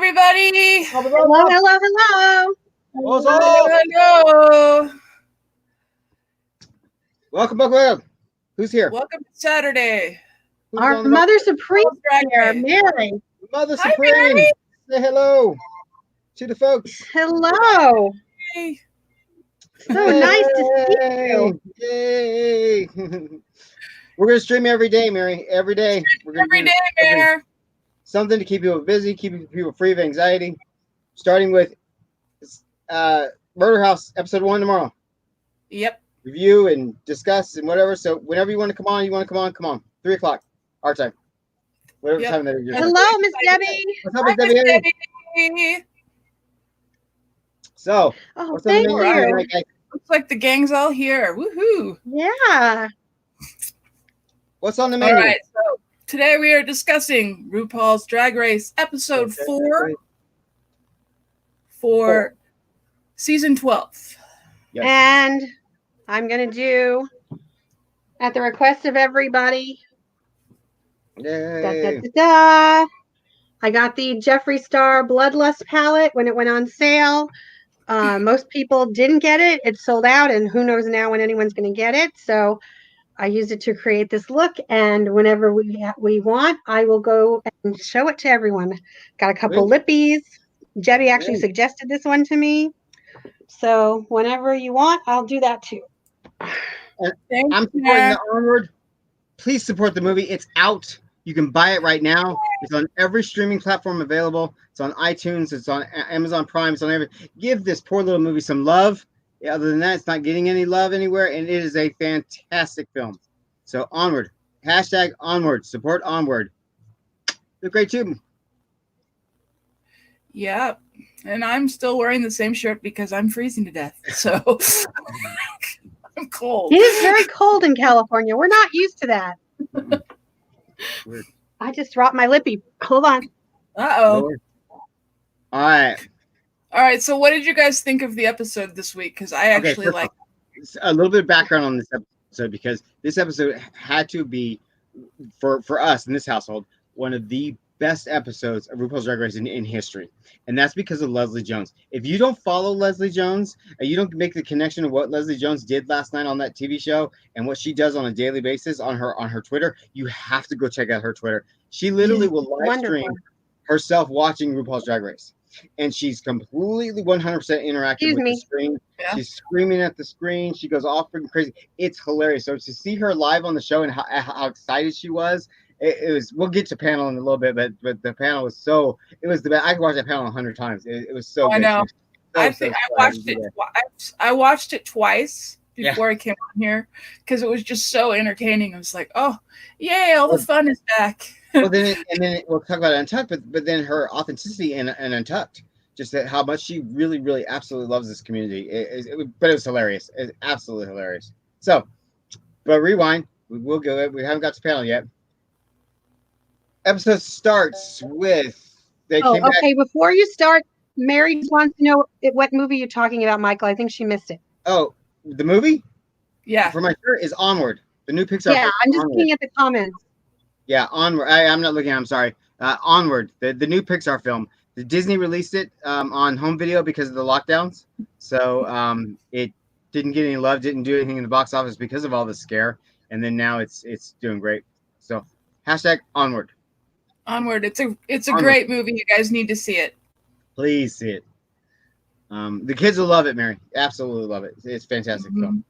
everybody. Hello, hello, hello. What's up? Hello. Welcome. Who's here? Welcome to Saturday. Who's Our on the Mother Supreme Drag here, Race. Mary. Mother Hi, Supreme? Mary. Say hello to the folks. Hello. Hey. So nice to see you. Yay! We're gonna stream every day, Mary. Every day. We're gonna Every do day, Mayor. something to keep people busy, keep people free of anxiety. Starting with Murder House episode 1 tomorrow. Yep. Review and discuss and whatever. So whenever you want to come on, come on. 3 o'clock our time. Whatever Yep. time that is. Hello, Miss Debbie. What's up, Hi, Miss Debbie? Debbie. So, Oh, what's on the thank menu you. tonight, guys? Looks like the gang's all here. Woohoo. Yeah. What's on the All menu? right. So today we are discussing RuPaul's Drag Race episode 4 for season 12. Yes. And I'm going to do, at the request of everybody, Yay. I got the Jeffree Star Bloodlust palette when it went on sale. Most people didn't get it. It sold out, and who knows now when anyone's going to get it. So I used it to create this look, and whenever we want, I will go and show it to everyone. Got a couple lippies. Jebby actually suggested this one to me. So whenever you want, I'll do that too. I'm supporting the Onward. Please support the movie. It's out. You can buy it right now. It's on every streaming platform available. It's on iTunes. It's on Amazon Prime. It's on everything. Give this poor little movie some love. Other than that, it's not getting any love anywhere, and it is a fantastic film. So Onward. Hashtag Onward. Support Onward. They're great too. Yeah. And I'm still wearing the same shirt because I'm freezing to death. So I'm cold. It is very cold in California. We're not used to that. Weird. I just dropped my lippy. Hold on. Uh-oh. All right. So what did you guys think of the episode this week? Because I actually like a little bit of background on this episode, because this episode had to be, for us in this household, one of the best episodes of RuPaul's Drag Race in history. And that's because of Leslie Jones. If you don't follow Leslie Jones and you don't make the connection of what Leslie Jones did last night on that TV show and what she does on a daily basis on her Twitter, you have to go check out her Twitter. She literally will live stream herself watching RuPaul's Drag Race. And she's completely 100% interactive with the screen. Yeah. She's screaming at the screen. She goes all freaking crazy. It's hilarious. So to see her live on the show and how excited she was, it was. We'll get to panel in a little bit, but the panel was it was the best. I could watch that panel 100 times. It was so good. I know. I watched it twice before I came on here because it was just so entertaining. I was like, oh, yay, all the fun is back. Well, then we'll talk about Untucked, but then her authenticity and Untucked, just that how much she really, really, absolutely loves this community. But it was hilarious. It's absolutely hilarious. So, but rewind. We'll go. We haven't got to panel yet. Episode starts with okay. Before you start, Mary just wants to know what movie you're talking about, Michael. I think she missed it. Oh, the movie? Yeah. For my shirt is Onward, the new Pixar. Yeah, I'm just looking at the comments. Yeah, Onward. I'm not looking. I'm sorry. Onward, the new Pixar film. The Disney released it on home video because of the lockdowns. So it didn't get any love, didn't do anything in the box office because of all the scare, and then now it's doing great. So hashtag Onward. Onward. It's a great movie. You guys need to see it. Please see it. The kids will love it, Mary. Absolutely love it. It's a fantastic film.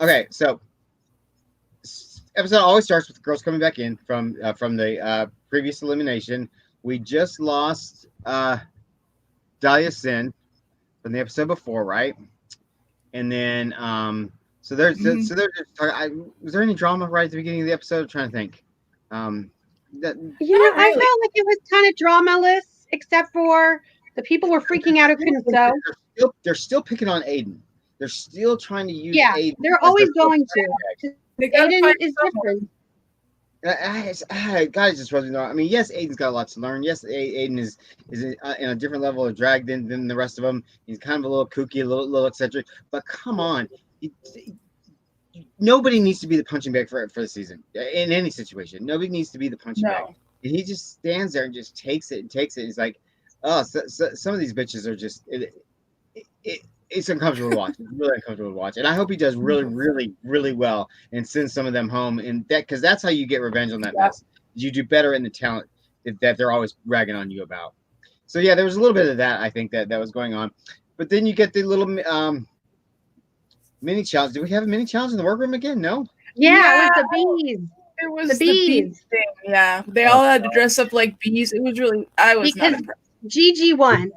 Okay, so episode always starts with the girls coming back in from the previous elimination. We just lost Dahlia Sin from the episode before, right? And then so they're just was there any drama right at the beginning of the episode? I'm trying to think. I felt like it was kind of dramaless, except for the people were freaking out who couldn't sew. They're still picking on Aiden. They're still trying to use Aiden. They're always going to. Aiden is different. God, it just wasn't. I mean, yes, Aiden's got a lot to learn. Yes, Aiden is in a different level of drag than the rest of them. He's kind of a little kooky, a little eccentric. But come on, nobody needs to be the punching bag for the season in any situation. Nobody needs to be the punching bag. and he just stands there and just takes it and takes it. He's like, oh, some of these bitches are just it's uncomfortable to watch. It's really uncomfortable to watch, and I hope he does really, really, really well and sends some of them home. And that because that's how you get revenge on that mess. You do better in the talent that they're always ragging on you about. So yeah, there was a little bit of that I think that was going on, but then you get the little mini challenge. Did we have a mini challenge in the workroom again? No. Yeah, it was the bees. It was The the bees thing. Yeah, they all had to dress up like bees. It was really. I was not impressed. Gigi won.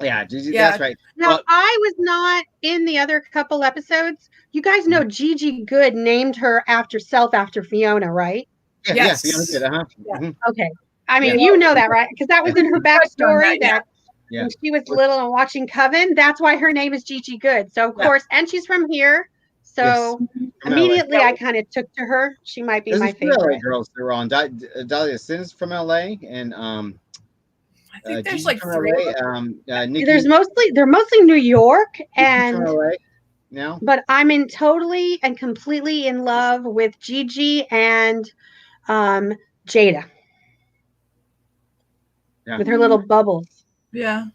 Yeah, Gigi, that's right. Now, Well, I was not in the other couple episodes. You guys know Gigi Good named her after Fiona, right? Yeah, Yes. Fiona did, Yeah. Mm-hmm. Okay. I mean, you know that, right? Because that was in her backstory that Yeah. when she was little and watching Coven, that's why her name is Gigi Good. So, of course, and she's from here. So immediately I kind of took to her. She might be my favorite. LA girls that were on. Dahlia Sin's from LA, and I think there's Gigi like from 3 LA. Nikki, they're mostly New York and from LA now. But I'm totally and completely in love with Gigi and Jada. Yeah. With her little bubbles. Yeah.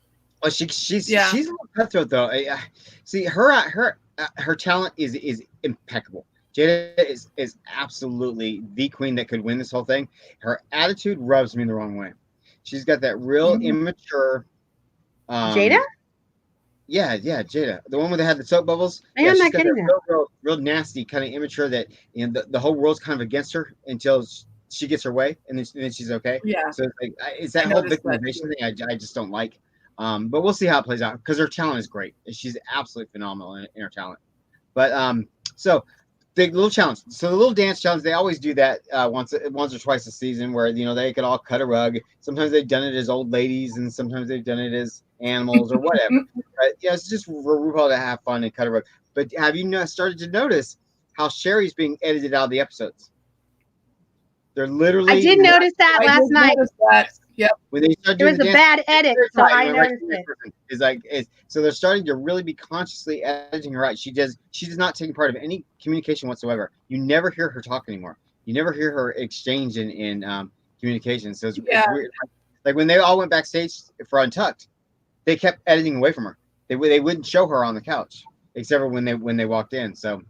Well, she's a little cutthroat though. See, her talent is impeccable. Jada is absolutely the queen that could win this whole thing. Her attitude rubs me the wrong way. She's got that real immature. Jada? Yeah, Jada, the one where they had the soap bubbles. I'm not getting that. Real nasty, kind of immature. That the whole world's kind of against her until she gets her way, and then she's okay. Yeah. So it's that whole victimization thing. I just don't like. But we'll see how it plays out because her talent is great. She's absolutely phenomenal in her talent. But so the little challenge. So the little dance challenge, they always do that once or twice a season, where they could all cut a rug. Sometimes they've done it as old ladies, and sometimes they've done it as animals or whatever. But yeah, it's just for RuPaul to have fun and cut a rug. But have you started to notice how Sherry's being edited out of the episodes? They're literally. I did notice that last night. Yep. When they start it was a bad edit, so I noticed it. So they're starting to really be consciously editing her out. She does not take part of any communication whatsoever. You never hear her talk anymore. You never hear her exchange in communication. So it's weird. Like when they all went backstage for Untucked, they kept editing away from her. They wouldn't show her on the couch except for when they walked in. So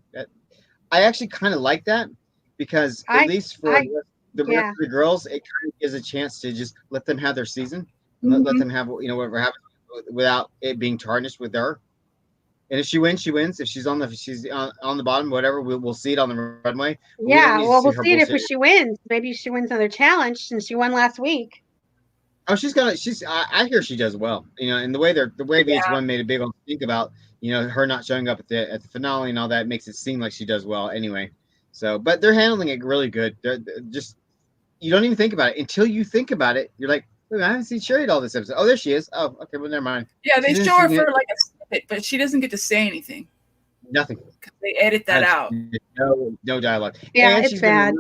I actually kind of like that because at least for the rest of the girls, it kind of gives a chance to just let them have their season, let them have whatever happens without it being tarnished with her. And if she wins, she wins. If she's on the bottom, whatever, we'll see it on the runway. Yeah, we'll see it if she wins. Maybe she wins another challenge since she won last week. Oh, I hear she does well. And the way VH1 made a big old think about her not showing up at the finale and all that makes it seem like she does well anyway. So, but they're handling it really good. They're just, you don't even think about it until you think about it. You're like, wait, I haven't seen Sherry at all this episode. Oh, there she is. Oh, okay, well, never mind. Yeah, they show her for like a snippet, but she doesn't get to say anything. Nothing. They edit that out. No dialogue. Yeah, and it's bad.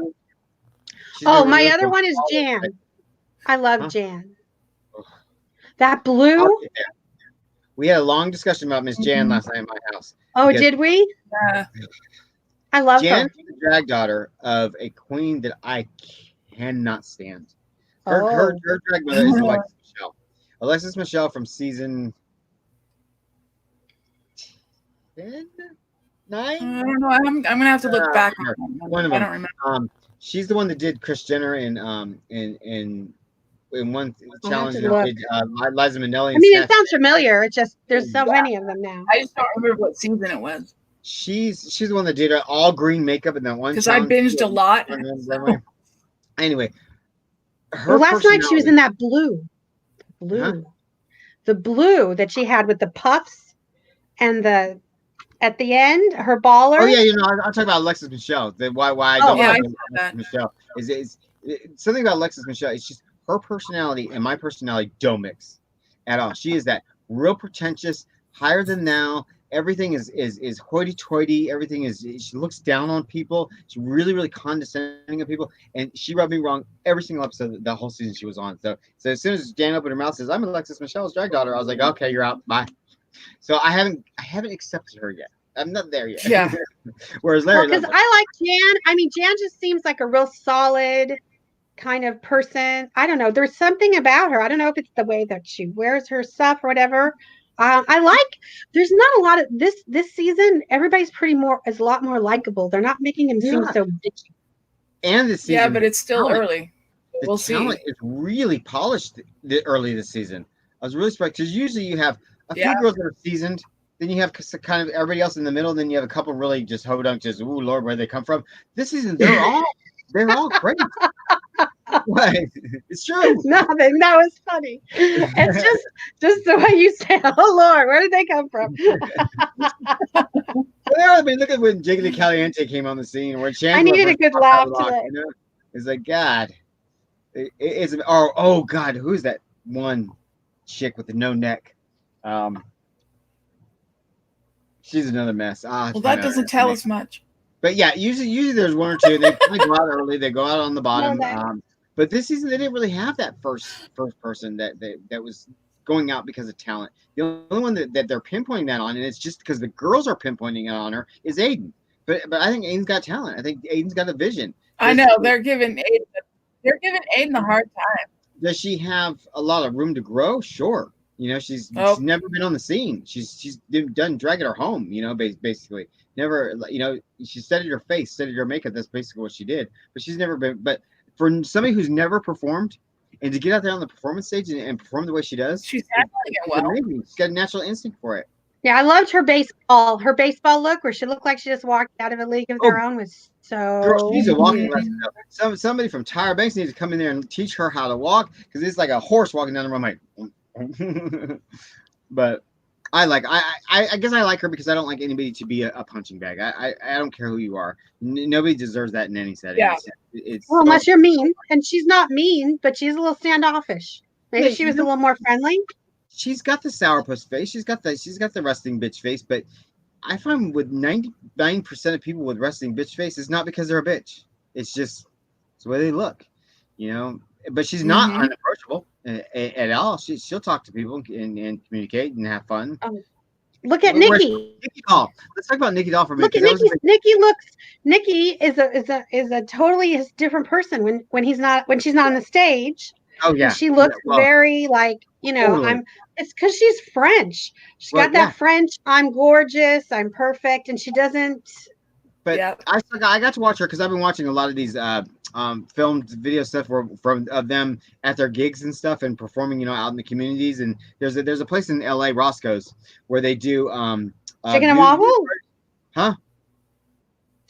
My other one is Jan. I love Jan. That blue. We had a long discussion about Miss Jan last night at my house. Oh, did we? Yeah. I love Jan her. Is the drag daughter of a queen that I cannot stand. Her drag mother is Alexis Michelle. Alexis Michelle from season 10, 9. I don't know. I'm gonna have to look back. One of them. I don't remember. She's the one that did Kris Jenner in one challenge. Did, Liza Minnelli. I mean, it sounds familiar. It's just there's so many of them now. I just don't remember what season it was. She's the one that did all green makeup in that one. Because I binged a lot. Anyway, last night she was in that blue, the blue that she had with the puffs and at the end her baller. Oh yeah, I'll talk about Alexis Michelle. Why I don't like Alexis Michelle is something about Alexis Michelle. It's just her personality and my personality don't mix at all. She is that real pretentious, higher than thou. Everything is hoity-toity. Everything is. She looks down on people. She's really, really condescending of people, and she rubbed me wrong every single episode the whole season she was on. So as soon as Jan opened her mouth and says, "I'm Alexis Michelle's drag daughter," I was like, "Okay, you're out. Bye." So I haven't accepted her yet. I'm not there yet. Yeah. Whereas Larry, because I like Jan. I mean, Jan just seems like a real solid kind of person. I don't know. There's something about her. I don't know if it's the way that she wears her stuff or whatever. I like. There's not a lot of this season. Everybody's is a lot more likable. They're not making him seem so bitchy. And this season, Yeah, but it's still early. We'll see. The talent is really polished early this season. I was really surprised because usually you have a few girls that are seasoned, then you have kind of everybody else in the middle, then you have a couple really just hodunk, just ooh Lord, where they come from. This season, they're all great. What? It's true. Nothing. That was funny. It's just the way you say, "Oh Lord, where did they come from?" Well, I mean, look at when Jiggly Caliente came on the scene. When Chandler I needed a good laugh today. You know? It's like God. It's oh God, who's that one chick with the no neck? She's another mess. Well, that doesn't tell us much. But yeah, usually there's one or two. And they go out early. They go out on the bottom. But this season they didn't really have that first person that was going out because of talent. The only one that they're pinpointing that on, and it's just because the girls are pinpointing it on her, is Aiden. But I think Aiden's got talent. I think Aiden's got a vision. I know they're giving Aiden a hard time. Does she have a lot of room to grow? Sure. You know, she's never been on the scene. She's done dragging her home. You know, basically never. You know, she studied her face, studied her makeup. That's basically what she did. But she's never been. But for somebody who's never performed, and to get out there on the performance stage and perform the way she does, she's handling it well. Amazing. She's got a natural instinct for it. Yeah, I loved her baseball look, where she looked like she just walked out of a league of their own. Was so. Girl, she's a walking lesson. Somebody from Tyra Banks needs to come in there and teach her how to walk, because it's like a horse walking down the road. Like, but I guess I like her because I don't like anybody to be a punching bag. I don't care who you are. Nobody deserves that in any setting. Yeah. Well, unless you're mean, and she's not mean, but she's a little standoffish. Maybe she was a little more friendly. She's got the sourpuss face. She's got the resting bitch face. But I find with 99% of people with resting bitch face, it's not because they're a bitch. It's just the way they look, you know. But she's not unapproachable at all. She'll talk to people and communicate and have fun. Look at Nikki. Nikki Doll. Let's talk about Nikki Doll for a minute. Look at Nikki is a totally different person when she's not on the stage. Oh yeah, she looks very like, you know, totally. It's because she's French. She's got that French. I'm gorgeous. I'm perfect, and she doesn't. But I got to watch her because I've been watching a lot of these filmed video stuff of them at their gigs and stuff and performing, you know, out in the communities. And there's a place in LA, Roscoe's, where they do chicken and waffles. Huh?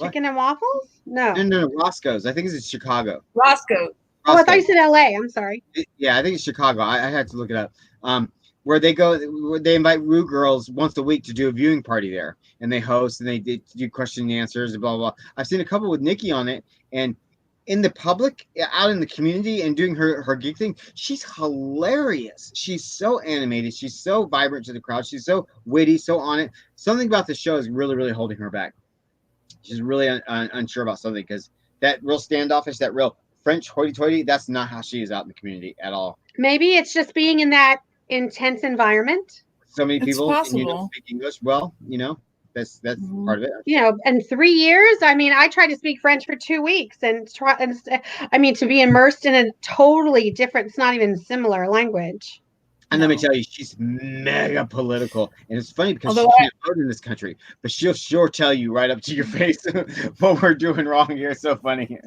Chicken and waffles? No, Roscoe's. I think it's in Chicago. Roscoe. Oh, I thought you said LA. I'm sorry. Yeah, I think it's Chicago. I had to look it up. Where they invite Ru girls once a week to do a viewing party there, and they host and they do question and answers and blah blah blah. I've seen a couple with Nikki on it, and in the public, out in the community, and doing her gig thing. She's hilarious. She's so animated. She's so vibrant to the crowd. She's so witty, so on it. Something about the show is really, really holding her back. She's really unsure about something, because that real standoffish, that real French hoity-toity, that's not how she is out in the community at all. Maybe it's just being in that intense environment. So many people and you don't speak English well, you know. That's part of it. You know, and 3 years. I mean, I tried to speak French for 2 weeks to be immersed in a totally different, it's not even similar language. And let me tell you, she's mega political. And it's funny because she can't vote in this country, but she'll sure tell you right up to your face what we're doing wrong here. It's so funny.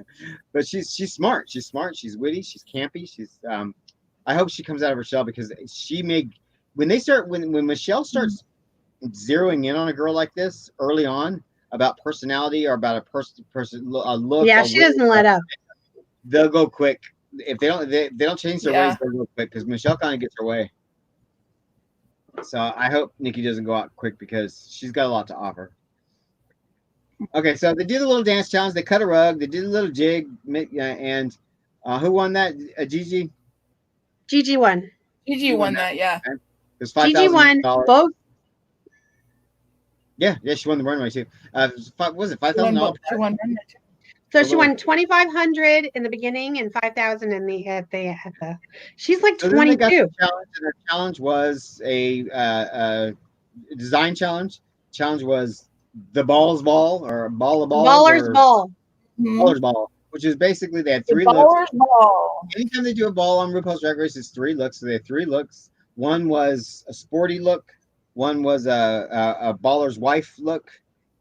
But she's smart. She's smart. She's witty. She's campy. She's I hope she comes out of her shell, because when Michelle starts zeroing in on a girl like this early on about personality or about a person look. Yeah, she doesn't let up. They'll go quick. If they don't change their ways, they'll go quick, because Michelle kind of gets her way. So I hope Nikki doesn't go out quick, because she's got a lot to offer. Okay, so they did a little dance challenge. They cut a rug. They did a little jig, and who won that? Gigi. Gigi won. Gigi won that. Yeah. It was $5,000. Gigi won both. Yeah, she won the runway too. Was it $5,000? She won. So she won $2,500 in the beginning and $5,000 in the. She's like 22. The challenge was a design challenge. Challenge was the balls ball, or ball of balls. Baller's ball. Baller's ball. which is basically they had The 3 looks. baller's ball. Anytime they do a ball on RuPaul's Drag Race, it's 3 looks. So they had 3 looks. One was a sporty look. One was a baller's wife look,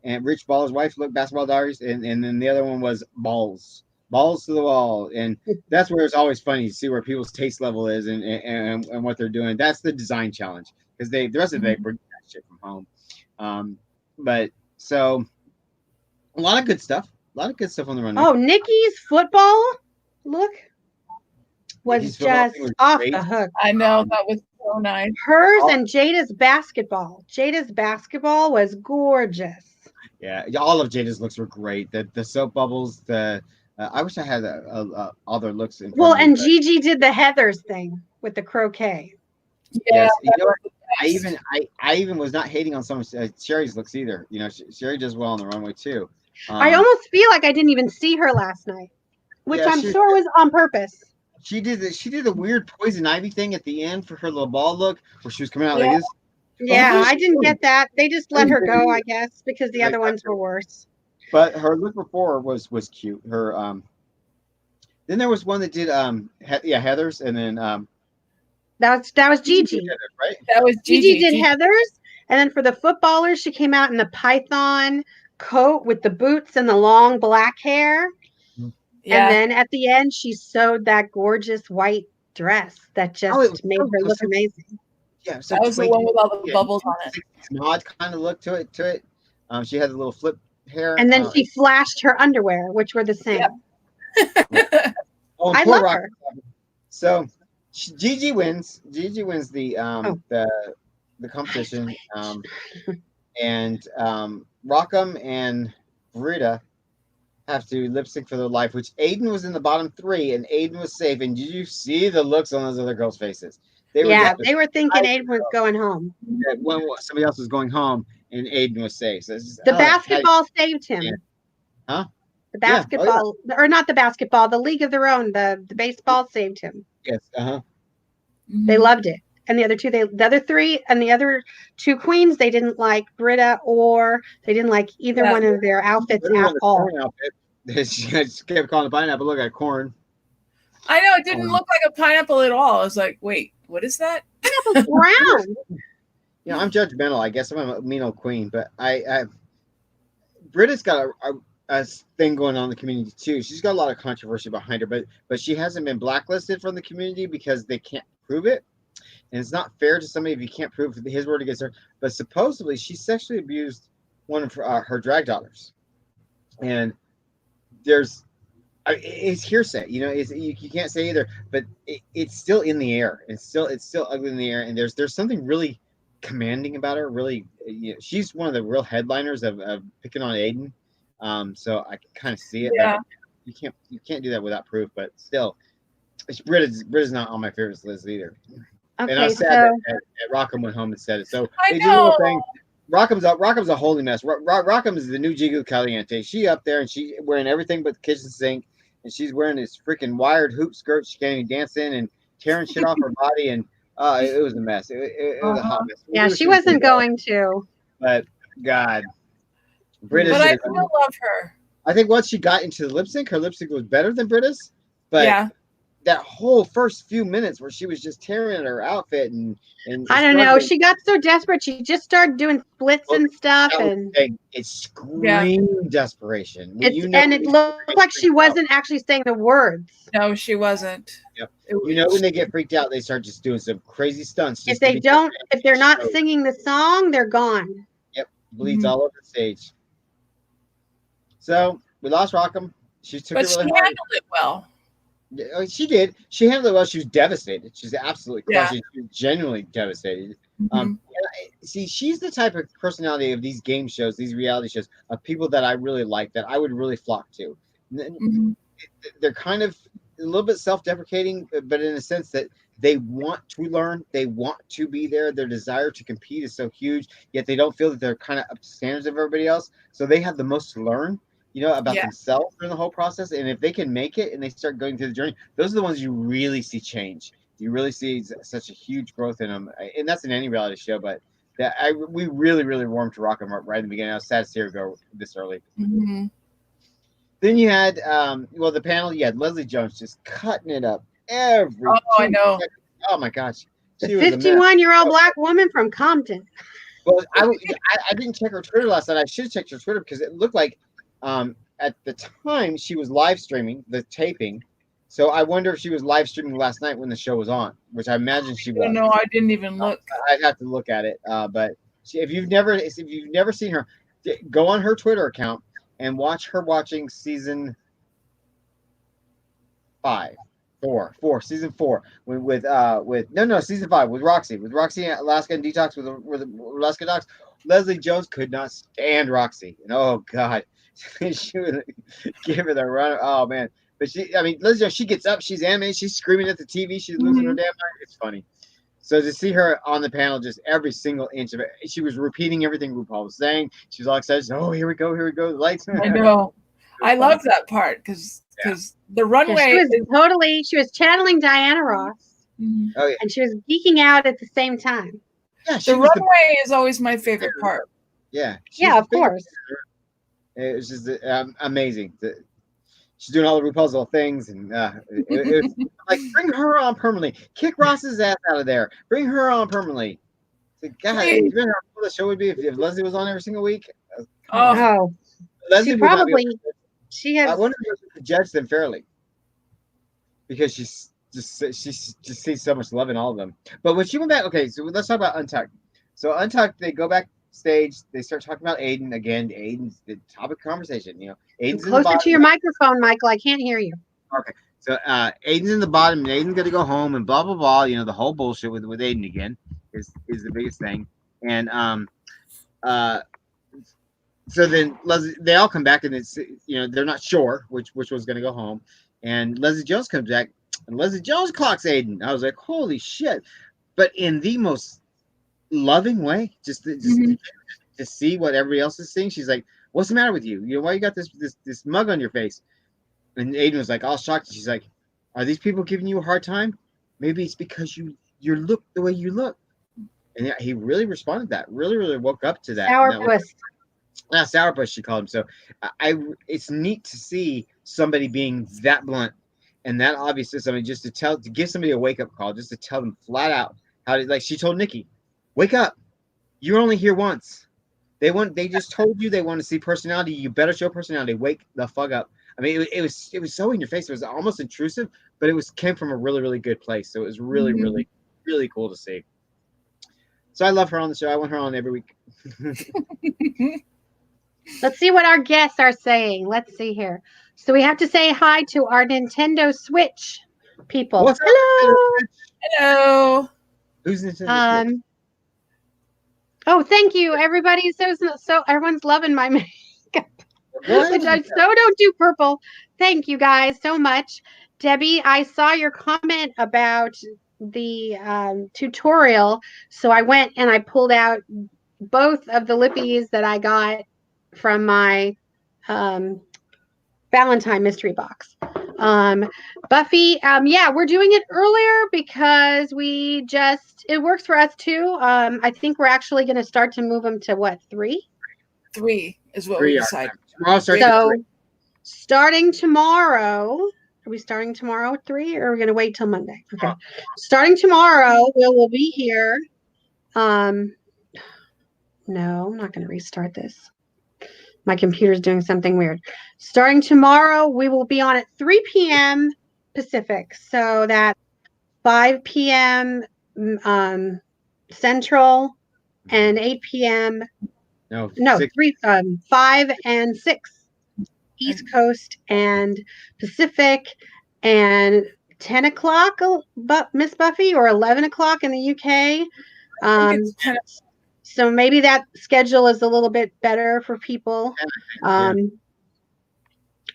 and rich baller's wife look, Basketball Diaries, and then the other one was balls to the wall, and that's where it's always funny to see where people's taste level is and what they're doing. That's the design challenge because the rest of the day bring that shit from home. But so a lot of good stuff. A lot of good stuff on the runway. Oh, Nikki's football look was Nikki's football just thing was off great. the hook. I know that was so nice. Hers and Jada's basketball. Jada's basketball was gorgeous. Yeah, all of Jada's looks were great. The soap bubbles. I wish I had all their looks in front Well, of me, and but Gigi did the Heathers thing with the croquet. Yeah, yes, you know, was the best. I even was not hating on some of Sherry's looks either. You know, Sherry does well on the runway too. I almost feel like I didn't even see her last night, which Yeah, I'm she- sure was on purpose. She did the weird poison ivy thing at the end for her little ball look where she was coming out Yeah. like this. Yeah, what is I she didn't doing? get that. They just let her go, I guess, because the Like, other ones were worse. But her look before was cute. Her then there was one that did Heather's, and then That was Gigi. Heather's, right? That was Gigi Gigi. did Heathers, and then for the footballers, she came out in the python coat with the boots and the long black hair. Yeah. And then at the end, she sewed that gorgeous white dress that just was made her look amazing. Yeah, so That was the one with all the bubbles on it. Odd kind of look to it. She had a little flip hair. And then she flashed her underwear, which were the same. Yep. I love her. So Gigi wins. Gigi wins the competition. And Rockham and Brita have to lip sync for their life, which Aiden was in the bottom 3, and Aiden was safe. And did you see the looks on those other girls' faces? They were thinking Aiden was going home. When somebody else was going home, and Aiden was safe. So The basketball saved him. Yeah. Huh? The basketball, or not the basketball, the League of Their Own, the baseball saved him. Yes. They loved it. And the other two, the other 3 and the other 2 queens, they didn't like Britta or they didn't like either one of their outfits at all. She just kept calling the pineapple. Look at corn. I know it didn't look like a pineapple at all. I was like, wait, what is that? Pineapple's brown. You know, I'm judgmental. I guess I'm a mean old queen, but Britta's got a thing going on in the community too. She's got a lot of controversy behind her, but she hasn't been blacklisted from the community because they can't prove it, and it's not fair to somebody if you can't prove his word against her. But supposedly she sexually abused one of her drag daughters, and it's hearsay. You know, you can't say either, but it's still in the air. It's still ugly in the air, and there's something really commanding about her. Really, she's one of the real headliners of picking on Aiden. So I can kind of see it. Yeah. You can't do that without proof, but still, Britta's not on my favorites list either. Okay, and I'm sad that Rockham went home and said it. So I they do the whole know. thing. Rockham's a holy mess. Rockham is the new Jigu Caliente. She up there and she wearing everything but the kitchen sink, and she's wearing this freaking wired hoop skirt. She can't even dance in and tearing shit off her body, and it was a mess. It was a hot mess. Yeah, she wasn't going to. But God, Britta. But I still love her. I think once she got into the lip sync, her lip sync was better than Britta's. But yeah. That whole first few minutes where she was just tearing at her outfit and I don't know, she got so desperate. She just started doing splits and stuff, and it screamed desperation. And it looked like she wasn't actually saying the words. No, she wasn't. Yep. When they get freaked out, they start just doing some crazy stunts. If they're not singing the song, they're gone. Yep, bleeds all over the stage. So we lost Rockham. She took it really hard. But she handled it well. She did. She handled it well. She was devastated. She's absolutely crushed. She was genuinely devastated. See, she's the type of personality of these game shows, these reality shows, of people that I really like, that I would really flock to. They're kind of a little bit self-deprecating, but in a sense that they want to learn, they want to be there. Their desire to compete is so huge, yet they don't feel that they're kind of up to standards of everybody else. So they have the most to learn, about themselves during the whole process. And if they can make it and they start going through the journey, those are the ones you really see change. You really see such a huge growth in them. And that's in any reality show, but we really, really warmed to Rockham right in the beginning. I was sad to see her go this early. Then you had the panel. You had Leslie Jones just cutting it up every. Oh, I know. Seconds. Oh my gosh, The she was a mess. 51-year-old black woman from Compton. Well, I didn't check her Twitter last night. I should have checked her Twitter because it looked like at the time she was live streaming the taping. So I wonder if she was live streaming last night when the show was on, which I imagine she was. No, I didn't even look. I'd have to look at it. But if you've never seen her, go on her Twitter account and watch her watching season 4 with season 5 with Roxy Alaska and Detox with Alaska Docs. Leslie Jones could not stand Roxy, and oh god, she would give her the run. Oh man, but Leslie Jones, she gets up, she's animated, she's screaming at the TV, she's losing her damn mind. It's funny. So to see her on the panel, just every single inch of it, she was repeating everything RuPaul was saying. She was all excited. Oh, here we go, the lights. I know. I love that part because the runway. She was channeling Diana Ross. Mm-hmm. Oh yeah, and she was geeking out at the same time. Yeah, the runway is always my favorite part. Yeah, of course. It was just amazing. She's doing all the RuPaul's little things, and it was like, bring her on permanently. Kick Ross's ass out of there. Bring her on permanently. God, the show would be if Leslie was on every single week. Leslie she has. I wonder if we could judge them fairly because she sees so much love in all of them. But when she went back, okay, so let's talk about Untucked. So Untucked, they go backstage, they start talking about Aiden again. Aiden's the topic of conversation. Aiden's closer to your microphone, Michael. I can't hear you. Okay, so Aiden's in the bottom, and Aiden's gonna go home, and blah blah blah. The whole bullshit with Aiden again is the biggest thing, and so then Leslie, they all come back, and it's they're not sure which was going to go home, and Leslie Jones comes back, and Leslie Jones clocks Aiden. I was like, holy shit! But in the most loving way, just to see what everybody else is seeing. She's like, "What's the matter with you? Why you got this mug on your face?" And Aiden was like, all shocked. She's like, "Are these people giving you a hard time? Maybe it's because you look the way you look." And he really responded to that. Really woke up to that. Sourpuss. Sourpuss, she called him. So it's neat to see somebody being that blunt and that obvious to somebody, just to give somebody a wake up call, just to tell them flat out like she told Nikki, wake up. You're only here once. They just told you they want to see personality. You better show personality. Wake the fuck up. I mean, it was so in your face. It was almost intrusive, but it came from a really, really good place. So it was really, really, really cool to see. So I love her on the show. I want her on every week. Let's see what our guests are saying. Let's see here. So we have to say hi to our Nintendo Switch people. Hello. Who's Nintendo Switch? Oh, thank you, everybody. So everyone's loving my makeup, which I don't do purple. Thank you guys so much. Debbie, I saw your comment about the tutorial, so I went and I pulled out both of the lippies that I got from my Valentine mystery box. Buffy, we're doing it earlier because it works for us too. I think we're actually going to start to move them to what, 3? 3 is what we decided. So starting tomorrow, are we starting tomorrow at 3 or are we going to wait till Monday? Okay. Starting tomorrow, we'll be here. No, I'm not going to restart this. My computer's doing something weird. Starting tomorrow, we will be on at 3 p.m. Pacific. So that's 5 p.m. Central and 8 p.m. No, 5 and 6 East Coast and Pacific, and 10 o'clock, Miss Buffy, or 11 o'clock in the UK. So maybe that schedule is a little bit better for people. And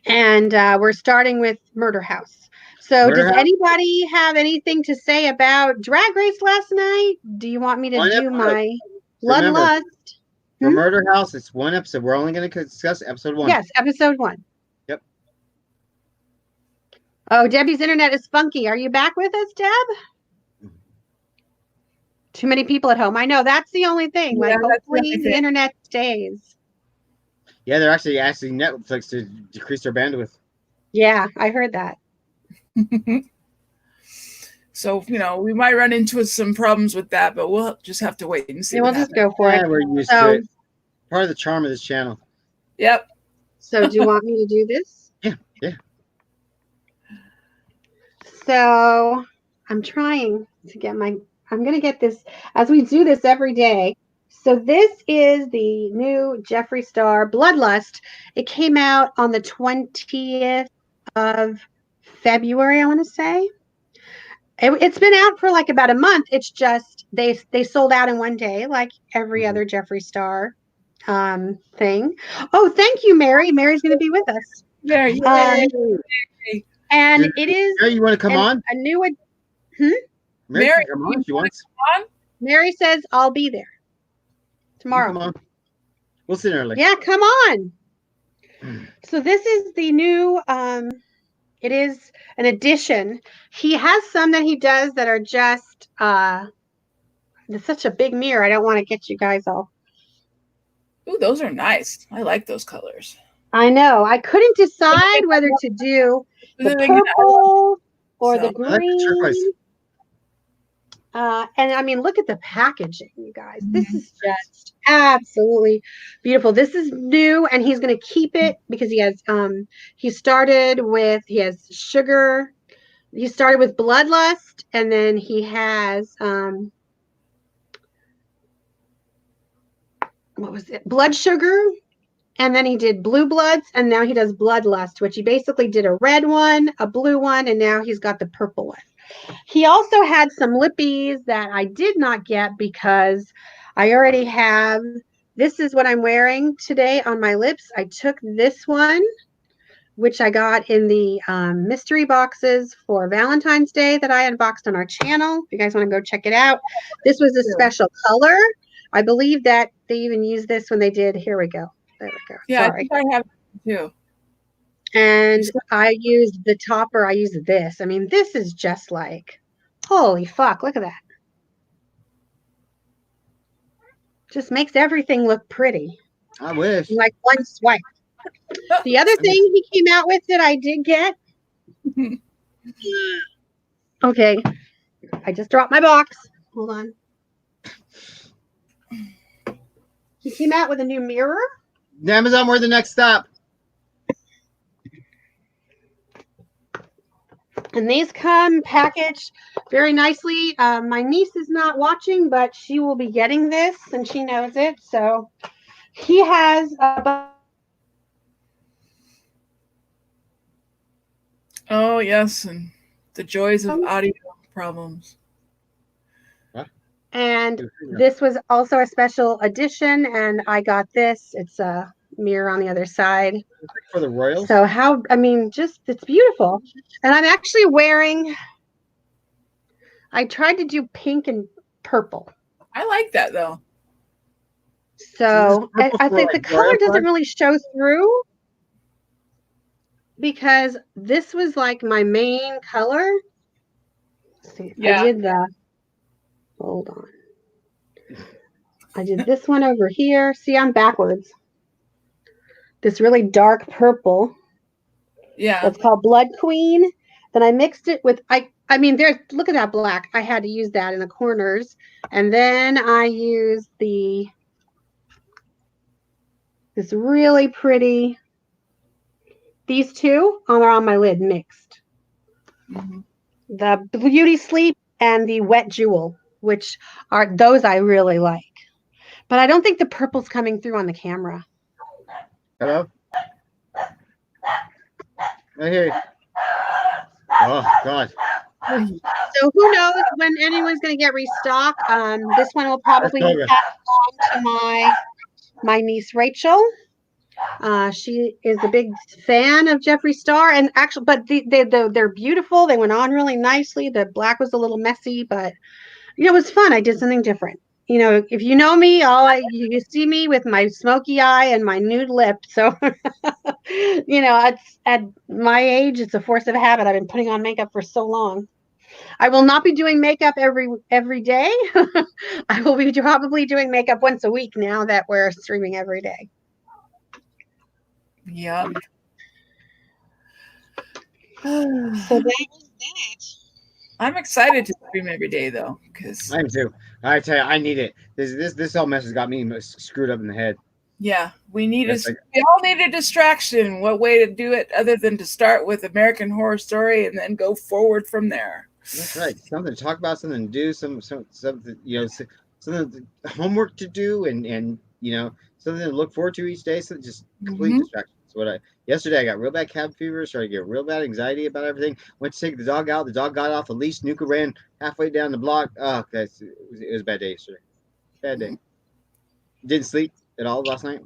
we're starting with Murder House. So does anybody have anything to say about Drag Race last night? Do you want me to do my Bloodlust? For Murder House, it's one episode. We're only going to discuss episode 1. Yes, episode 1. Yep. Oh, Debbie's internet is funky. Are you back with us, Deb? Too many people at home. I know, that's the only thing. Hopefully the internet stays. Yeah, they're actually asking Netflix to decrease their bandwidth. Yeah, I heard that. So, we might run into some problems with that, but we'll just have to wait and see. Yeah, we'll just go for it. We're used to it. Part of the charm of this channel. Yep. So do you want me to do this? Yeah. So I'm trying to get I'm going to get this as we do this every day. So this is the new Jeffree Star Bloodlust. It came out on the 20th of February, I want to say. It's been out for like about a month. It's just they sold out in one day, like every other Jeffree Star thing. Oh, thank you, Mary. Mary's going to be with us. Mary, and it is. Mary, you want to come on? A new. Mary, come on if you want. Mary says I'll be there tomorrow. Come on. We'll sit early. Yeah, come on. So this is the new. It is an addition. He has some that he does that are just. It's such a big mirror. I don't want to get you guys all. Ooh, those are nice. I like those colors. I know. I couldn't decide whether to do the purple or the green. And I mean, look at the packaging, you guys. This is just absolutely beautiful. This is new, and he's going to keep it because he has. He has sugar. He started with Bloodlust, and then he has what was it? Blood Sugar. And then he did Blue Bloods, and now he does Bloodlust, which he basically did a red one, a blue one, and now he's got the purple one. He also had some lippies that I did not get because I already have. This is what I'm wearing today on my lips. I took this one, which I got in the mystery boxes for Valentine's Day that I unboxed on our channel. If you guys want to go check it out. This was a special color. I believe that they even used this when they did. Here we go. There we go. Yeah, sorry. I think I have it too. And I used the topper. I used this. I mean, this is just like, holy fuck, look at that. Just makes everything look pretty. I wish. Like one swipe. The other thing he came out with that I did get. Okay. I just dropped my box. Hold on. He came out with a new mirror. Amazon, we're the next stop. And these come packaged very nicely. My niece is not watching, but she will be getting this, and she knows it. So he has a. Oh, yes, and the joys of audio problems. And this was also a special edition, and I got this. It's a mirror on the other side. For the Royals? So it's beautiful. And I'm actually wearing, I tried to do pink and purple. I like that, though. So I think the color doesn't really show through because this was like my main color. Let's see, yeah. Hold on. I did this one over here. See, I'm backwards. This really dark purple. Yeah. That's called Blood Queen. Then I mixed it with, look at that black. I had to use that in the corners. And then I used this really pretty, these two are on my lid mixed. Mm-hmm. The Beauty Sleep and the Wet Jewel, which are those I really like. But I don't think the purple's coming through on the camera. Hello? Right here. Oh, God. So who knows when anyone's going to get restocked. This one will probably be passed on to my niece, Rachel. She is a big fan of Jeffree Star, and actually, but they're beautiful. They went on really nicely. The black was a little messy, but it was fun. I did something different. If you know me, you see me with my smoky eye and my nude lip. So, it's at my age, it's a force of habit. I've been putting on makeup for so long. I will not be doing makeup every day. I will be probably doing makeup once a week now that we're streaming every day. Yep. So that was that. I'm excited to stream every day though, because I am too. I tell you, I need it. This whole mess has got me screwed up in the head. yeah, we Like, all need a distraction. What way to do it other than to start with American Horror Story and then go forward from there? that's right. Something to talk about, something to do, something something homework to do, and something to look forward to each day. So just complete distraction. So yesterday I got real bad cabin fever, started to get real bad anxiety about everything. Went to take the dog out. The dog got off the leash. Nuka ran halfway down the block. Oh, it was a bad day yesterday. Bad day. Didn't sleep at all last night.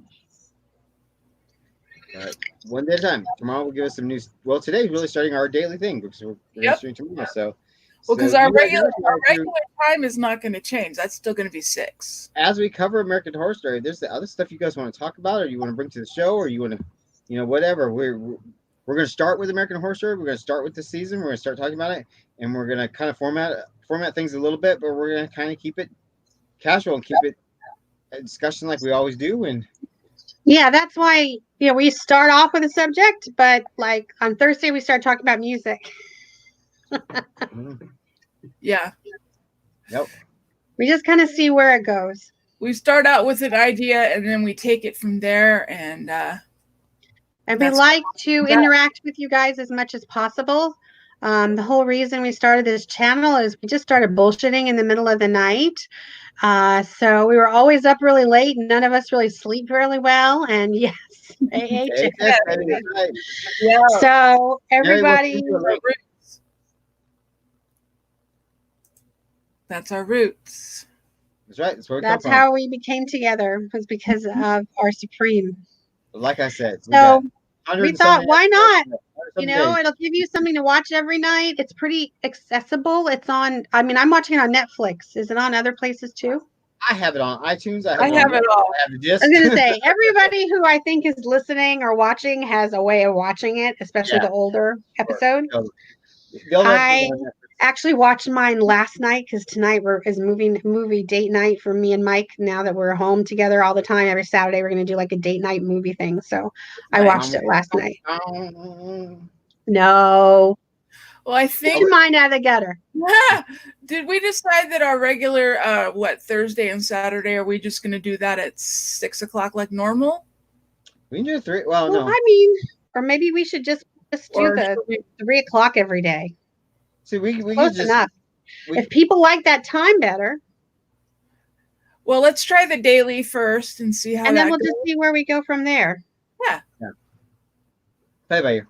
But one day at a time. Tomorrow will give us some news. Well, today's really starting our daily thing because we're going to stream tomorrow. So, well, because our regular time is not going to change. That's still going to be 6. As we cover American Horror Story, there's the other stuff you guys want to talk about, or you want to bring to the show, or you want to, whatever. We're going to start with American Horror Story. We're going to start with the season. We're going to start talking about it, and we're going to kind of format things a little bit, but we're going to kind of keep it casual and keep it a discussion like we always do. And yeah, that's why we start off with a subject, but like on Thursday we start talking about music. Yeah. Yep. We just kind of see where it goes. We start out with an idea and then we take it from there, and we like to interact with you guys as much as possible. The whole reason we started this channel is we just started bullshitting in the middle of the night. So we were always up really late, and none of us really sleep really well. And yes, yeah. So everybody, that's our roots. That's right. That's how we became together, was because of our Supreme. Like I said, so we thought, why not? It'll give you something to watch every night. It's pretty accessible. It's on, I'm watching it on Netflix. Is it on other places too? I have it on iTunes. I have it all. I was going to say, everybody who I think is listening or watching has a way of watching it, especially the older episode. I actually watched mine last night because tonight is movie date night for me and Mike. Now that we're home together all the time, every Saturday we're going to do like a date night movie thing. So I watched it last night. No. Well, I think get your mind out of the gutter. Did we decide that our regular Thursday and Saturday, are we just going to do that at 6 o'clock like normal? We can do 3. Well, no. Or maybe we should just do the 3 o'clock every day. See, we close enough. If people like that time better. Well, let's try the daily first and see how. And then we'll just see where we go from there. Yeah. Play by you.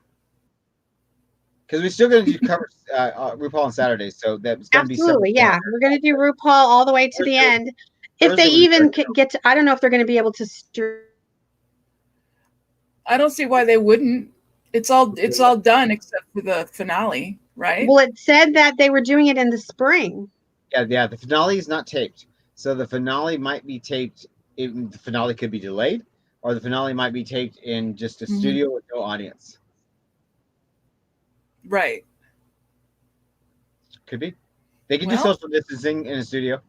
Because we're still going to cover RuPaul on Saturdays, so that's going to be absolutely, yeah. We're going to do RuPaul all the way to the end. If they even get to, I don't know if they're going to be able to. I don't see why they wouldn't. It's all done except for the finale, right? Well, it said that they were doing it in the spring. Yeah. The finale is not taped, so the finale might be taped. The finale could be delayed, or the finale might be taped in just a studio with no audience. Right. Could be. They can do social distancing in a studio.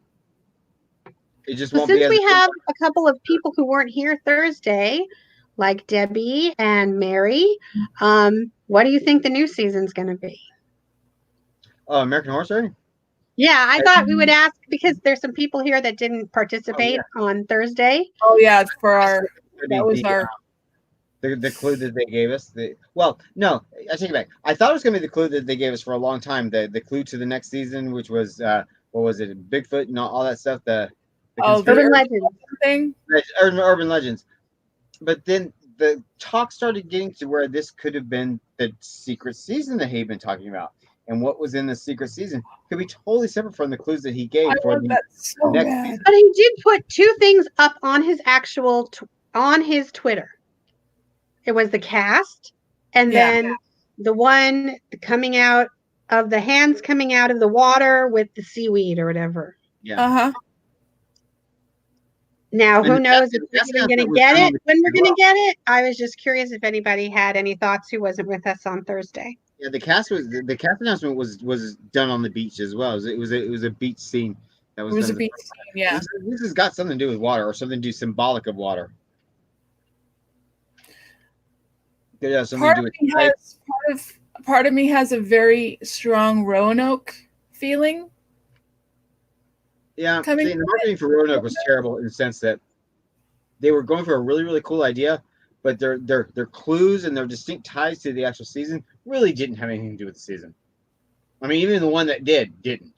It just won't since be. We have a couple of people who weren't here Thursday, like Debbie and Mary. What do you think the new season's going to be? Oh, American Horror Story? Yeah, I thought we would ask because there's some people here that didn't participate on Thursday. Oh yeah, that was our. The clue that they gave us. No, I take it back. I thought it was going to be the clue that they gave us for a long time. The clue to the next season, which was what was it? Bigfoot and all that stuff. The urban legends thing. Urban legends. But then the talk started getting to where this could have been the secret season that he'd been talking about, and what was in the secret season could be totally separate from the clues that he gave for the next season. But he did put 2 things up on his on his Twitter. It was the cast, and then the one coming out of the hands coming out of the water with the seaweed or whatever. Yeah. Now, who knows if we're even going to get it, when we're going to get it? I was just curious if anybody had any thoughts who wasn't with us on Thursday. Yeah, the cast announcement was done on the beach as well. It was a beach scene. It was a beach scene, yeah. This has got something to do with water or something to do symbolic of water. Yeah, something to do with Part of me has a very strong Roanoke feeling. Yeah, Coming see, the marketing for Roanoke was terrible in the sense that they were going for a really, really cool idea, but their clues and their distinct ties to the actual season really didn't have anything to do with the season. I mean, even the one that didn't.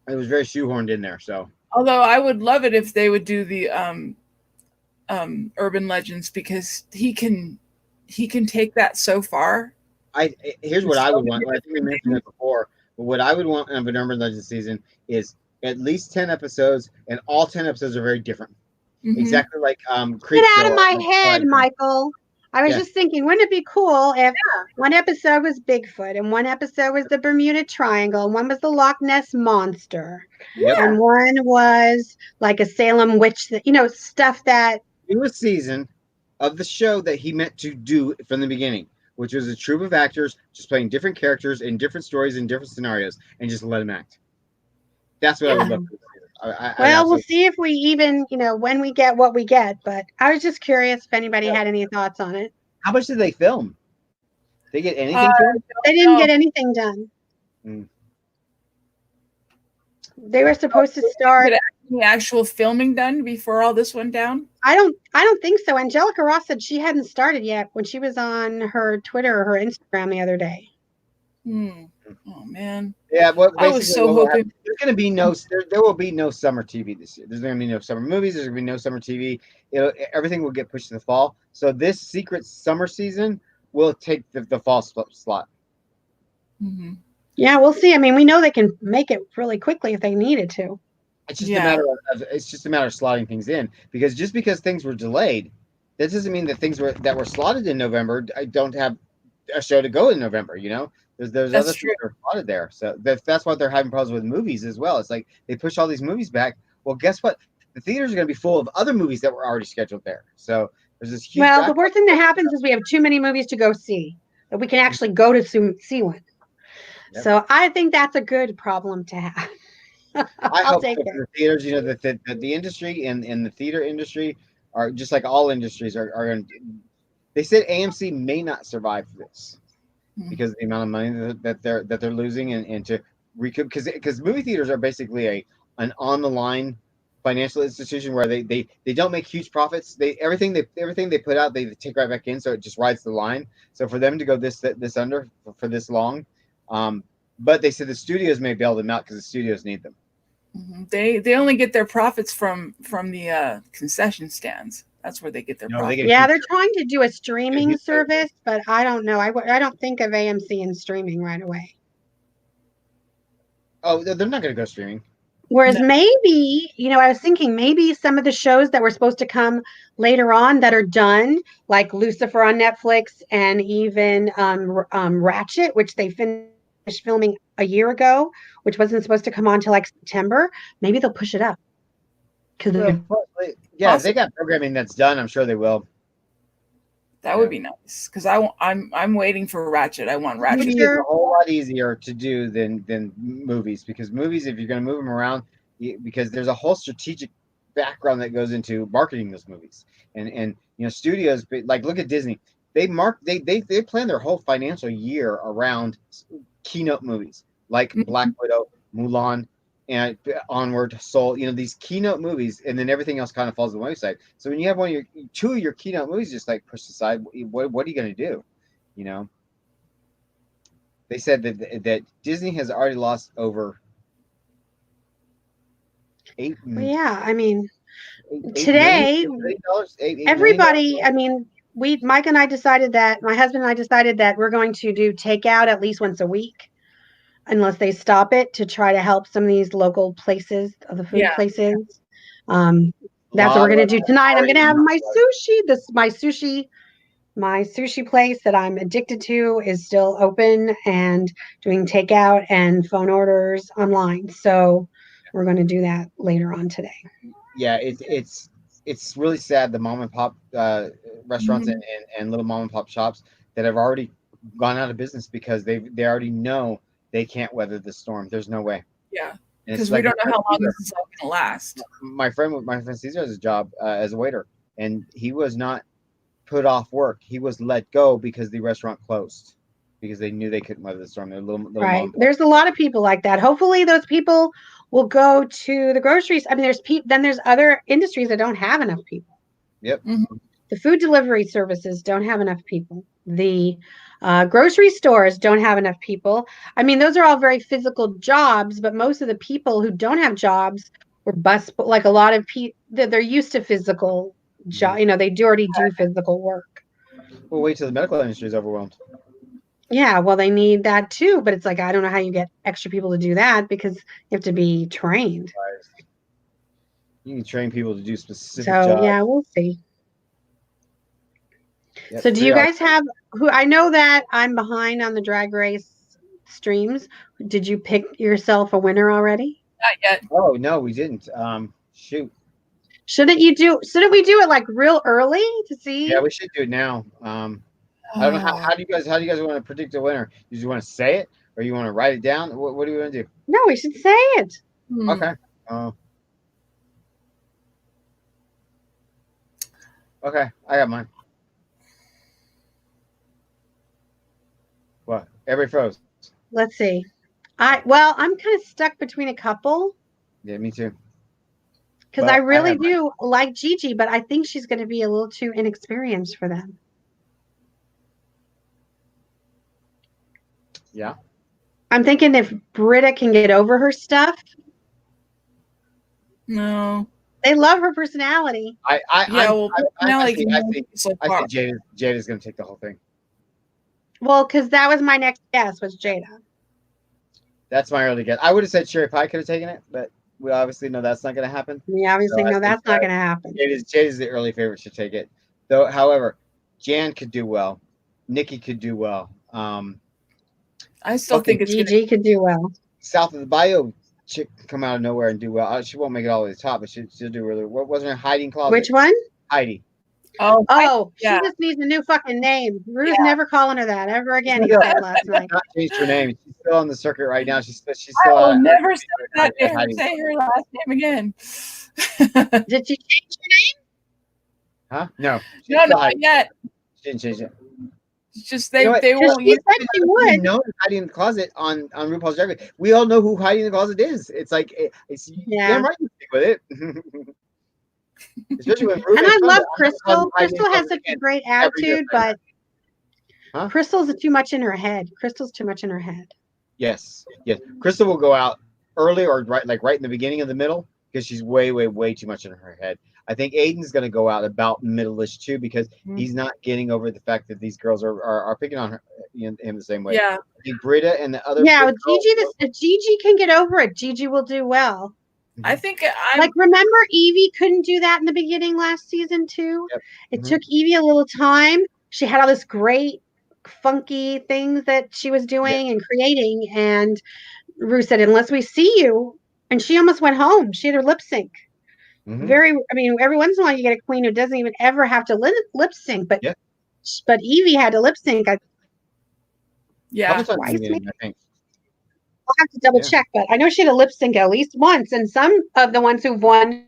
It was very shoehorned in there. So, although I would love it if they would do the urban legends, because he can take that so far. here's what I would want. I think we mentioned it before, but what I would want of an urban legend season is at least 10 episodes, and all 10 episodes are very different. Mm-hmm. Exactly like Creep Get Show. out of my head, Michael. I was just thinking, wouldn't it be cool if one episode was Bigfoot and one episode was the Bermuda Triangle and one was the Loch Ness Monster and one was like a Salem witch, stuff that... Do a season of the show that he meant to do from the beginning, which was a troupe of actors just playing different characters in different stories in different scenarios, and just let him act. That's what I would love to do. We'll see if we even, when we get what we get. But I was just curious if anybody had any thoughts on it. How much did they film? They get anything filmed? They didn't get anything done. They were supposed to start the actual filming done before all this went down. I don't think so. Angelica Ross said she hadn't started yet when she was on her Twitter or her Instagram the other day. Oh man. Yeah, I was so hoping there's going to be there will be no summer TV this year. There's going to be no summer movies. There's going to be no summer TV. Everything will get pushed to the fall. So this secret summer season will take the fall slot. Mm-hmm. Yeah, we'll see. I mean, we know they can make it really quickly if they needed to. It's just a matter of slotting things in, because just because things were delayed, that doesn't mean that things that were slotted in November don't have a show to go in November. There's other things that are slotted there. So that's why they're having problems with movies as well. It's like they push all these movies back. Well, guess what? The theaters are going to be full of other movies that were already scheduled there. So there's this huge. Well, the worst thing that happens is we have too many movies to go see that we can actually go to see one. Yep. So I think that's a good problem to have. I'll take it. The theaters, that the industry and the theater industry are just like all industries are going. They said AMC may not survive this because of the amount of money that they're losing and to recoup, because movie theaters are basically an on the line financial institution where they don't make huge profits. Everything they put out they take right back in, so it just rides the line. So for them to go this under for this long, but they said the studios may bail them out because the studios need them. Mm-hmm. They only get their profits from the concession stands. That's where they get their profits. They're trying to do a streaming service, but I don't know. I don't think of AMC and streaming right away. Oh, they're not going to go streaming. Whereas maybe, I was thinking maybe some of the shows that were supposed to come later on that are done, like Lucifer on Netflix and even Ratchet, which they finished filming a year ago, which wasn't supposed to come on till like September. Maybe they'll push it up. If they got programming that's done, I'm sure they will. That would be nice, because I'm waiting for Ratchet. I want Ratchet. Movie is a whole lot easier to do than movies, because movies, if you're going to move them around, because there's a whole strategic background that goes into marketing those movies, and studios like look at Disney. They plan their whole financial year around keynote movies like Black Widow, Mulan, and Onward, Soul, these keynote movies, and then everything else kind of falls on the wayside. So when you have two of your keynote movies just like pushed aside, what are you going to do? They said that Disney has already lost over $8 million. Well, yeah, I mean, today, everybody, I mean, Mike and I decided that, my husband and I decided that we're going to do takeout at least once a week, unless they stop it, to try to help some of these local places, the food places. That's what we're going to do tonight. I'm going to have my sushi. My sushi place that I'm addicted to is still open and doing takeout and phone orders online. So we're going to do that later on today. Yeah, it's really sad, the mom and pop restaurants and little mom and pop shops that have already gone out of business because they already know they can't weather the storm. There's no way. Yeah, because we don't know how long this is all going to last. My friend Caesar has a job as a waiter, and he was not put off work. He was let go because the restaurant closed because they knew they couldn't weather the storm. They're little Right. mom. There's a lot of people like that. Hopefully those people will go to the groceries. I mean, there's other industries that don't have enough people. Yep. The food delivery services don't have enough people. The grocery stores don't have enough people. I mean, those are all very physical jobs, but most of the people who don't have jobs were like a lot of people, they're used to physical job. They already do physical work. We'll wait till the medical industry is overwhelmed. Yeah, well, they need that too, but it's like, I don't know how you get extra people to do that because you have to be trained. You can train people to do specific So, jobs. yeah, we'll see. Yep, So do you guys have I know that I'm behind on the Drag Race streams. Did you pick yourself a winner already? Not yet. Oh no, we didn't. Shoot. Shouldn't we do it like real early to see? Yeah, we should do it now. I don't know how do you guys want to predict a winner? Do you want to say it or you want to write it down? What do you want to do? No, we should say it. Okay. Okay, I got mine. What? Everybody froze. Let's see. I'm kind of stuck between a couple Yeah, me too. because But I really do like Gigi, but I think she's going to be a little too inexperienced for them. Yeah. I'm thinking if Britta can get over her stuff. No. They love her personality. I think Jada's going to take the whole thing. Well, because that was my next guess was Jada. That's my early guess. I would have said Sherry Pie could have taken it, but we obviously know that's not going to happen. We obviously know that's not going to happen. Jada's the early favorite to take it. Though, however, Jan could do well. Nikki could do well. I still think it's Gigi could do well. South of the Bayou chick can come out of nowhere and do well. She won't make it all the way to the top, but she'll do really. What wasn't her hiding closet? Which one? Heidi. She just needs a new fucking name. Rue's never calling her that ever again. He said last night. Not changed her name. She's still on the circuit right now. She's still. I will never say her last name again. Did she change her name? Huh? No. No, not yet. She didn't change it. It's just they won't use it. She would. Know hiding in the closet on RuPaul's Drag Race. We all know who hiding in the closet is. It's like damn right you stick with it. Especially when and I love Crystal. Crystal has such a great attitude, but Crystal's too much in her head. Crystal's too much in her head. Yes. Crystal will go out early or right in the beginning of the middle because she's way too much in her head. I think Aiden's going to go out about middle-ish too because he's not getting over the fact that these girls are picking on her, him the same way. Yeah. I think Britta and the other. Yeah, if Gigi can get over it, Gigi will do well. I think remember Evie couldn't do that in the beginning last season too. Yep. It took Evie a little time. She had all this great funky things that she was doing and creating, and Rue said, "Unless we see you," and she almost went home. She had her lip sync. Every once in a while you get a queen who doesn't even ever have to lip sync, but Evie had to lip sync. I think. I'll have to double check, but I know she had a lip sync at least once, and some of the ones who've won.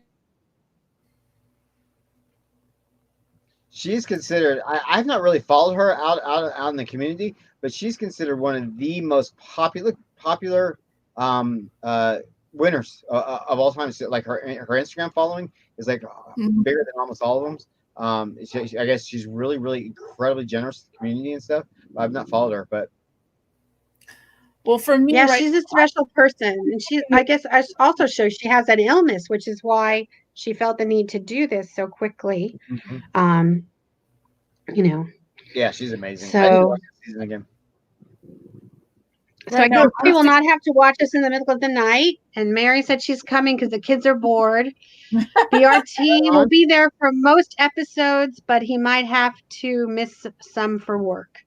She's considered. I've not really followed her out in the community, but she's considered one of the most popular winners of all time. Like her Instagram following is like bigger than almost all of them. I guess she's really incredibly generous to the community and stuff. I've not followed her, but. Well, for me, she's a special person, and I guess also shows she has an illness, which is why she felt the need to do this so quickly. Yeah, she's amazing. So, I need to watch this season again. So I guess we will not have to watch us in the middle of the night. And Mary said she's coming because the kids are bored. BRT will be there for most episodes, but he might have to miss some for work.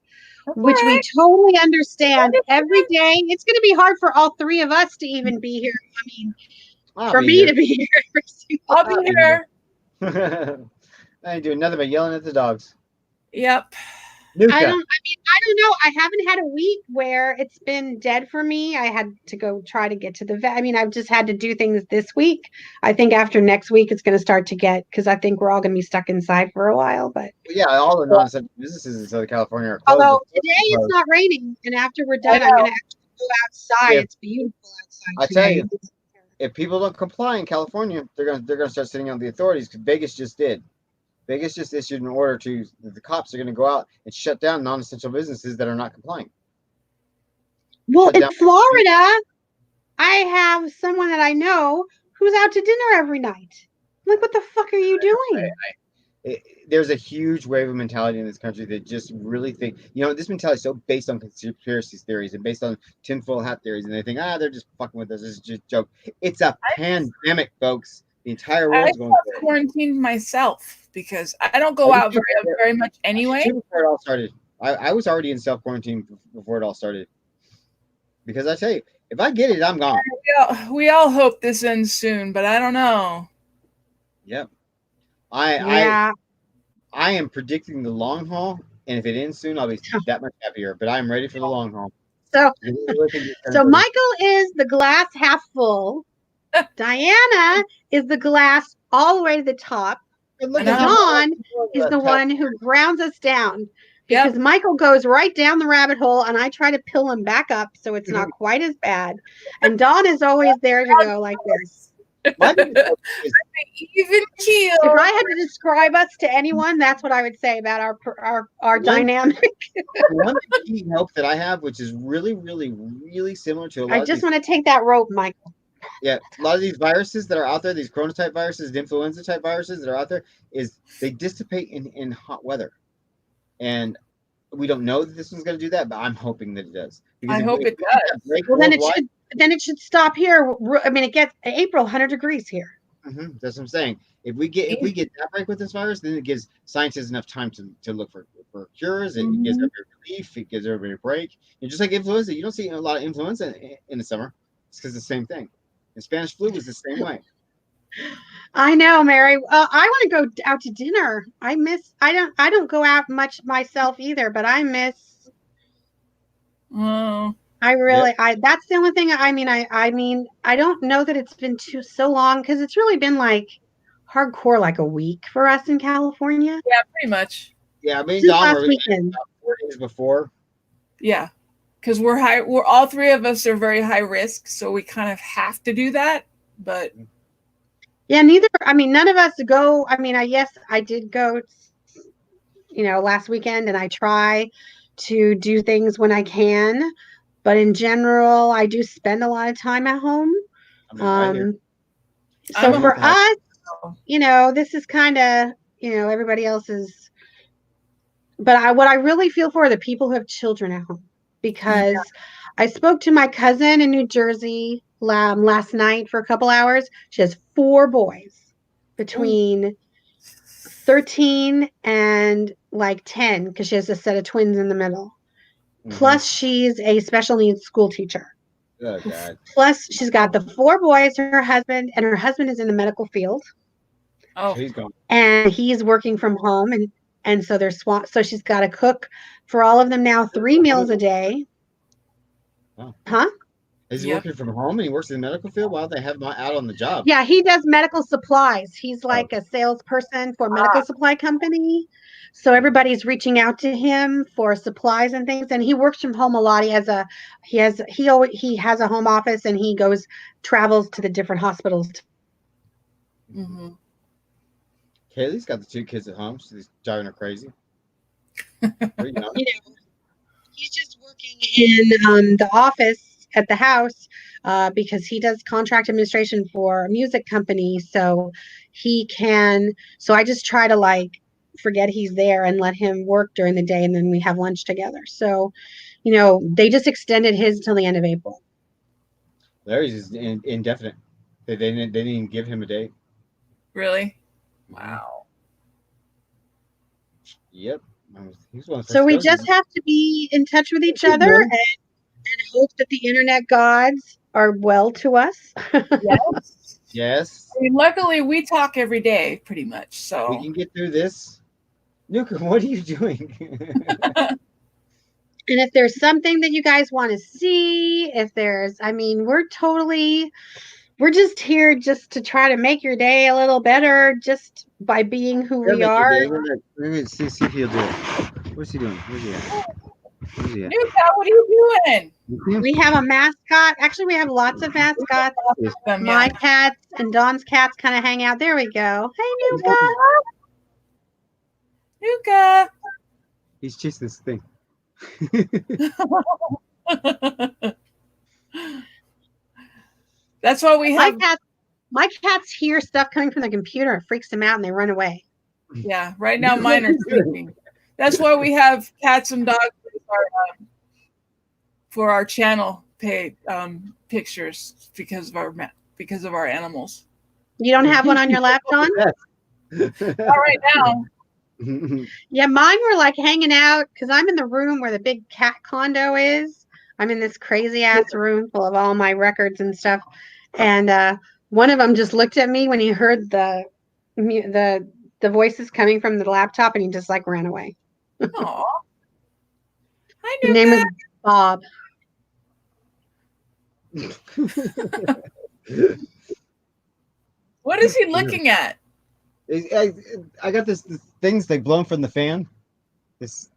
Which we totally understand. Every day, it's going to be hard for all three of us to even be here. I mean, for me to be here every single I'll be here. I ain't doing nothing but yelling at the dogs. Yep. Nuka. I don't know. I haven't had a week where it's been dead for me. I had to go try to get to the vet. I mean, I've just had to do things this week. I think after next week, it's going to start to get, because I think we're all going to be stuck inside for a while. But Yeah, all the non-essential businesses in Southern California are closed. although today it's not raining, and after we're done, I'm going to actually go outside. If- It's beautiful outside I tell today. you, if people don't comply in California, they're gonna start sitting on the authorities. Because Vegas just did. Vegas just issued an order to the cops are going to go out and shut down non-essential businesses that are not complying. Well, Shut in down. Florida, I have someone that I know who's out to dinner every night. I'm like, what the fuck are you doing? There's a huge wave of mentality in this country that just really think, this mentality is so based on conspiracy theories and based on tinfoil hat theories, and they think, they're just fucking with us. It's just a joke. It's a pandemic, folks. The entire world's going through it. Quarantined myself because I don't go out very much anyway. Before it all started, I was already in self-quarantine before it all started. Because I tell you, if I get it, I'm gone. We all hope this ends soon, but I don't know. Yep. Yeah. I am predicting the long haul, and if it ends soon, I'll be that much happier. But I'm ready for the long haul. So Michael is the glass half full. Diana is the glass all the way to the top. And Dawn is the one who grounds us down. Because Michael goes right down the rabbit hole, and I try to pull him back up so it's not quite as bad. And Dawn is always there to go like this. Even keel. If I had to describe us to anyone, that's what I would say about our dynamic. One key help that I have, which is really, really, really similar to a lot I just want to take that rope, Michael. Yeah, a lot of these viruses that are out there, these corona type viruses, the influenza type viruses that are out there, is they dissipate in hot weather. And we don't know that this one's going to do that, but I'm hoping that it does. Because I hope it does. Well, then it should stop here. I mean, it gets April 100 degrees here. Mm-hmm. That's what I'm saying. If we get that break with this virus, then it gives scientists enough time to look for cures. It gives everybody relief. It gives everybody a break. And just like influenza, you don't see a lot of influenza in the summer. It's because it's the same thing. The Spanish flu was the same way. I know, Mary. I want to go out to dinner. I don't go out much myself either, but I miss. Oh. That's the only thing. I mean, I don't know that it's been so long, because it's really been like hardcore, like a week for us in California. Yeah, pretty much. Yeah, I mean, last weekend. 4 days before. Yeah, because we're all three of us are very high risk, so we kind of have to do that. But yeah, none of us go. I mean, yes, I did go, last weekend, and I try to do things when I can. But in general, I do spend a lot of time at home. So for us, this is kind of, everybody else's. But what I really feel for are the people who have children at home, because I spoke to my cousin in New Jersey last night for a couple hours. She has 4 boys between 13 and like 10, because she has a set of twins in the middle. Plus, she's a special needs school teacher. Oh, God. Plus, she's got the 4 boys, her husband, and her husband is in the medical field. Oh, so he's gone. And he's working from home, and so they're so she's got to cook for all of them now 3 meals a day. Oh. Huh? Is he working from home and he works in the medical field while they have him out on the job? Yeah, he does medical supplies. He's like a salesperson for a medical supply company. So everybody's reaching out to him for supplies and things. And he works from home a lot. He has a home office, and he travels to the different hospitals. Mm-hmm. Kaylee's got the 2 kids at home. She's driving her crazy. He's just working in the office at the house, because he does contract administration for a music company. So I just try to forget he's there and let him work during the day, and then we have lunch together. So, they just extended his till the end of April. Larry's is indefinite. They didn't even give him a date. Really? Wow. Yep. So we just have to be in touch with each other and hope that the internet gods are well to us. Yes. Yes. I mean, luckily, we talk every day, pretty much. So we can get through this. Nuka, what are you doing? And if there's something that you guys want to see, we're just here just to try to make your day a little better just by being who we are. See if he'll do it. What's he doing? Where's he at? Nuka, what are you doing? We have a mascot. Actually, we have lots of mascots. My cats and Dawn's cats kind of hang out. There we go. Hey, Nuka. Nuka. He's chasing this thing. That's why we have. My cats hear stuff coming from the computer. It freaks them out and they run away. Yeah, right now mine are sleeping. That's why we have cats and dogs for our channel paid pictures because of our animals. You don't have one on your lap, Dawn? Not right now. Yeah, mine were like hanging out because I'm in the room where the big cat condo is. I'm in this crazy ass room full of all my records and stuff. And one of them just looked at me when he heard the voices coming from the laptop, and he just like ran away. Aww. Hi, His name was Bob. What is he looking at? I got this things like blown from the fan. This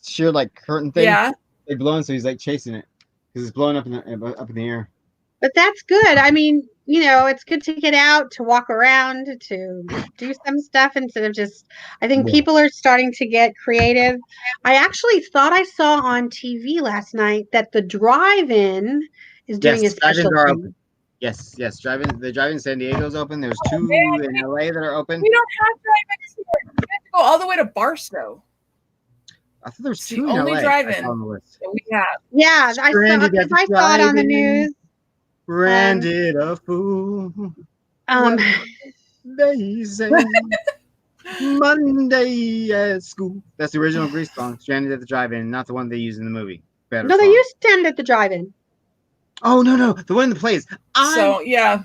sheer like curtain thing. Yeah. They blown, so he's like chasing it because it's blowing up in the air. But that's good. I mean, it's good to get out, to walk around, to do some stuff instead of just. I think people are starting to get creative. I actually thought I saw on TV last night that the drive-in is doing a special thing. Yes. The drive-in in San Diego's open. There's 2 in LA that are open. We don't have drive-ins here. We have to go all the way to Barstow. I thought there was It's 2 the in only LA. drive-in that we have. Yeah, I saw it on the news. Branded a fool. They say Monday at school. That's the original Grease song, Stranded at the Drive-In, not the one they use in the movie. Better no, song. they used Stranded at the Drive-In. Oh no, the one that plays. So yeah,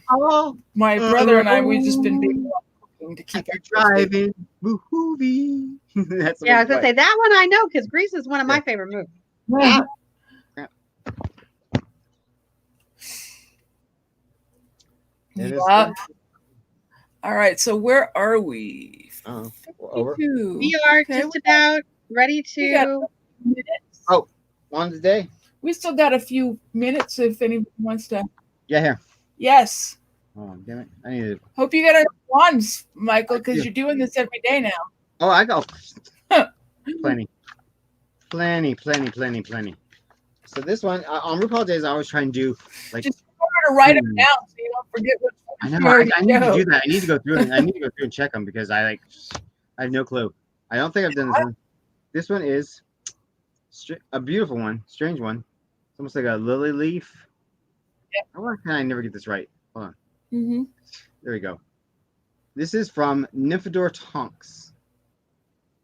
my brother and I, we've just been to keep it driving movie. That's I was gonna say that one I know because Grease is one of my favorite movies. Yeah. Yep. All right, so where are we? Over. We are just about ready to. On today. We still got a few minutes if anyone wants to. Yeah, here. Yes. Oh, damn it! I need to. Hope you get a wands, Michael, because you're doing this every day now. Oh, I got plenty. So this one on RuPaul's days, I always try and do like. Just to write them down so you don't forget what. I know. I need to do that. I need to go through it. I need to go through and check them because I have no clue. I don't think I've done this one. This one is a beautiful one, strange one. It's almost like a lily leaf. Yeah. Why can I never get this right? Hold on. Mm-hmm. There we go. This is from Nymphadora Tonks.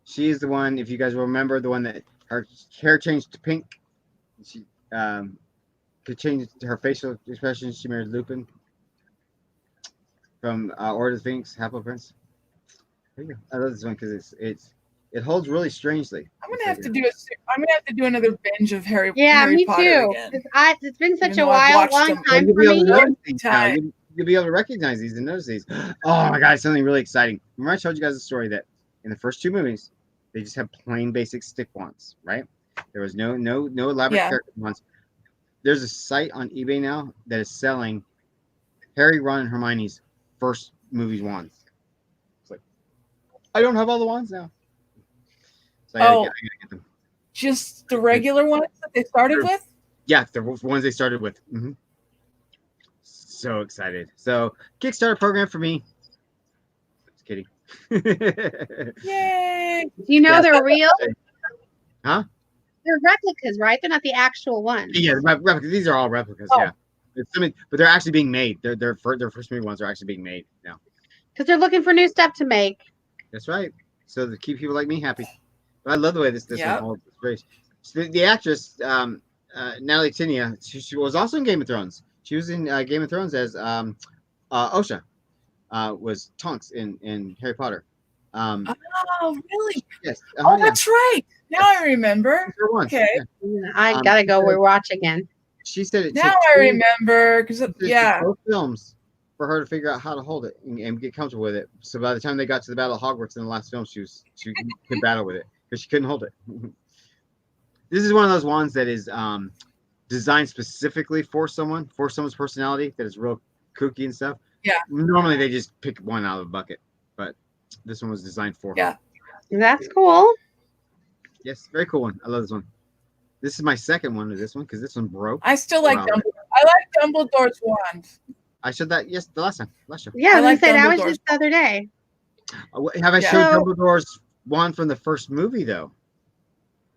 She is the one, if you guys will remember, the one that her hair changed to pink. She could change her facial expression. She married Lupin from Order of the Phoenix, Half-Blood Prince. There you go. I love this one because it holds really strangely. I'm gonna have to do another binge of Harry. Yeah, Harry me Potter too. Again. It's been such a long time for me. You'll be able to recognize these and notice these. Oh my God, something really exciting. Remember I told you guys the story that in the first 2 movies, they just have plain basic stick wands, right? There was no elaborate character wands. There's a site on eBay now that is selling Harry, Ron, and Hermione's first movie's wands. It's like, I don't have all the wands now. So I gotta get them. Just the regular ones that they started with? Yeah, the ones they started with. Mm-hmm. So excited. So Kickstarter program for me. Just kidding. Yay! You know they're real? Huh? They're replicas, right? They're not the actual ones. Yeah, replicas. These are all replicas. Yeah, but they're actually being made. Their first movie ones are actually being made now. Because they're looking for new stuff to make. That's right. So to keep people like me happy. But I love the way this one holds. It's great. So the actress Natalie Tinia, she was also in Game of Thrones. She was in Game of Thrones as Osha. Was Tonks in Harry Potter. Oh, really? Yes. Oh, that's right. Now I remember. Okay. Yeah. I gotta go rewatch again. She said it Now took I remember because yeah, both films for her to figure out how to hold it and get comfortable with it. So by the time they got to the Battle of Hogwarts in the last film, she could battle with it because she couldn't hold it. This is one of those wands that is designed specifically for someone's personality that is real kooky and stuff. Yeah. Normally they just pick one out of the bucket, but this one was designed for her. Yeah. That's cool. Yes, very cool one. I love this one. This is my second one of this one because this one broke. I still like Dumbledore. I like Dumbledore's wand. I showed that the last show. Yeah, I like that was just the other day. Have I showed Dumbledore's wand from the first movie though?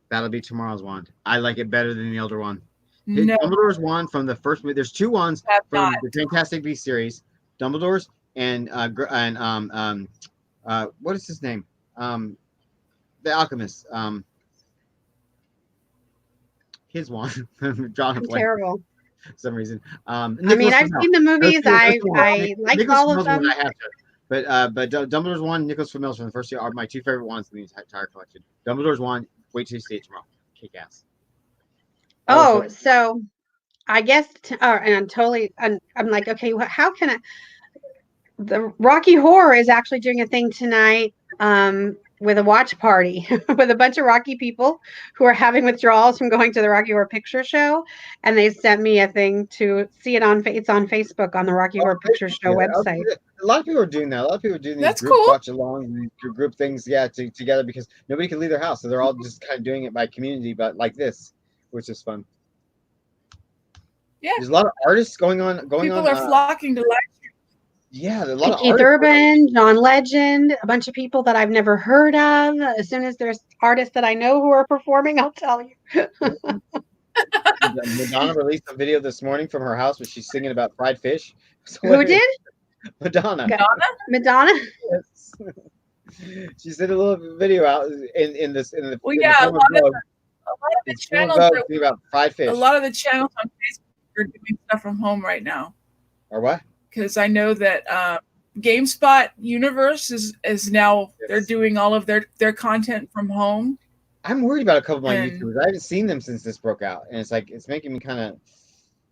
That'll be tomorrow's wand. I like it better than the older one. No. Dumbledore's wand from the first movie. There's two wands from the Fantastic Beasts series. Dumbledore's and what is his name? The Alchemist. His wand. Terrible. For some reason. I mean, I've seen the movies. I like all of them. But Dumbledore's wand, Nicholas Flamel's from the first year are my two favorite wands in the entire collection. Dumbledore's wand. Wait till you see it tomorrow. Kick ass. Oh, so I guess, and I'm like, okay, how can I? The Rocky Horror is actually doing a thing tonight with a watch party with a bunch of Rocky people who are having withdrawals from going to the Rocky Horror Picture Show, and they sent me a thing to see it it's on Facebook on the Rocky Horror Picture Show website. A lot of people are doing that. A lot of people are doing these group watch along, group things, together because nobody can leave their house, so they're all just kind of doing it by community, but like this, which is fun. Yeah, there's a lot of artists going on. People are flocking to live stream. Yeah, there's a lot of Keith Urban, John Legend, a bunch of people that I've never heard of. As soon as there's artists that I know who are performing, I'll tell you. Madonna released a video this morning from her house where she's singing about fried fish. Who did? Madonna. Madonna. Yes. She sent a little video out in the. Well, yeah, a lot of the channels about fried fish. A lot of the channels on Facebook are doing stuff from home right now. Or what? Because I know that GameSpot Universe is now they're doing all of their content from home. I'm worried about a couple of my YouTubers. I haven't seen them since this broke out, and it's making me kind of.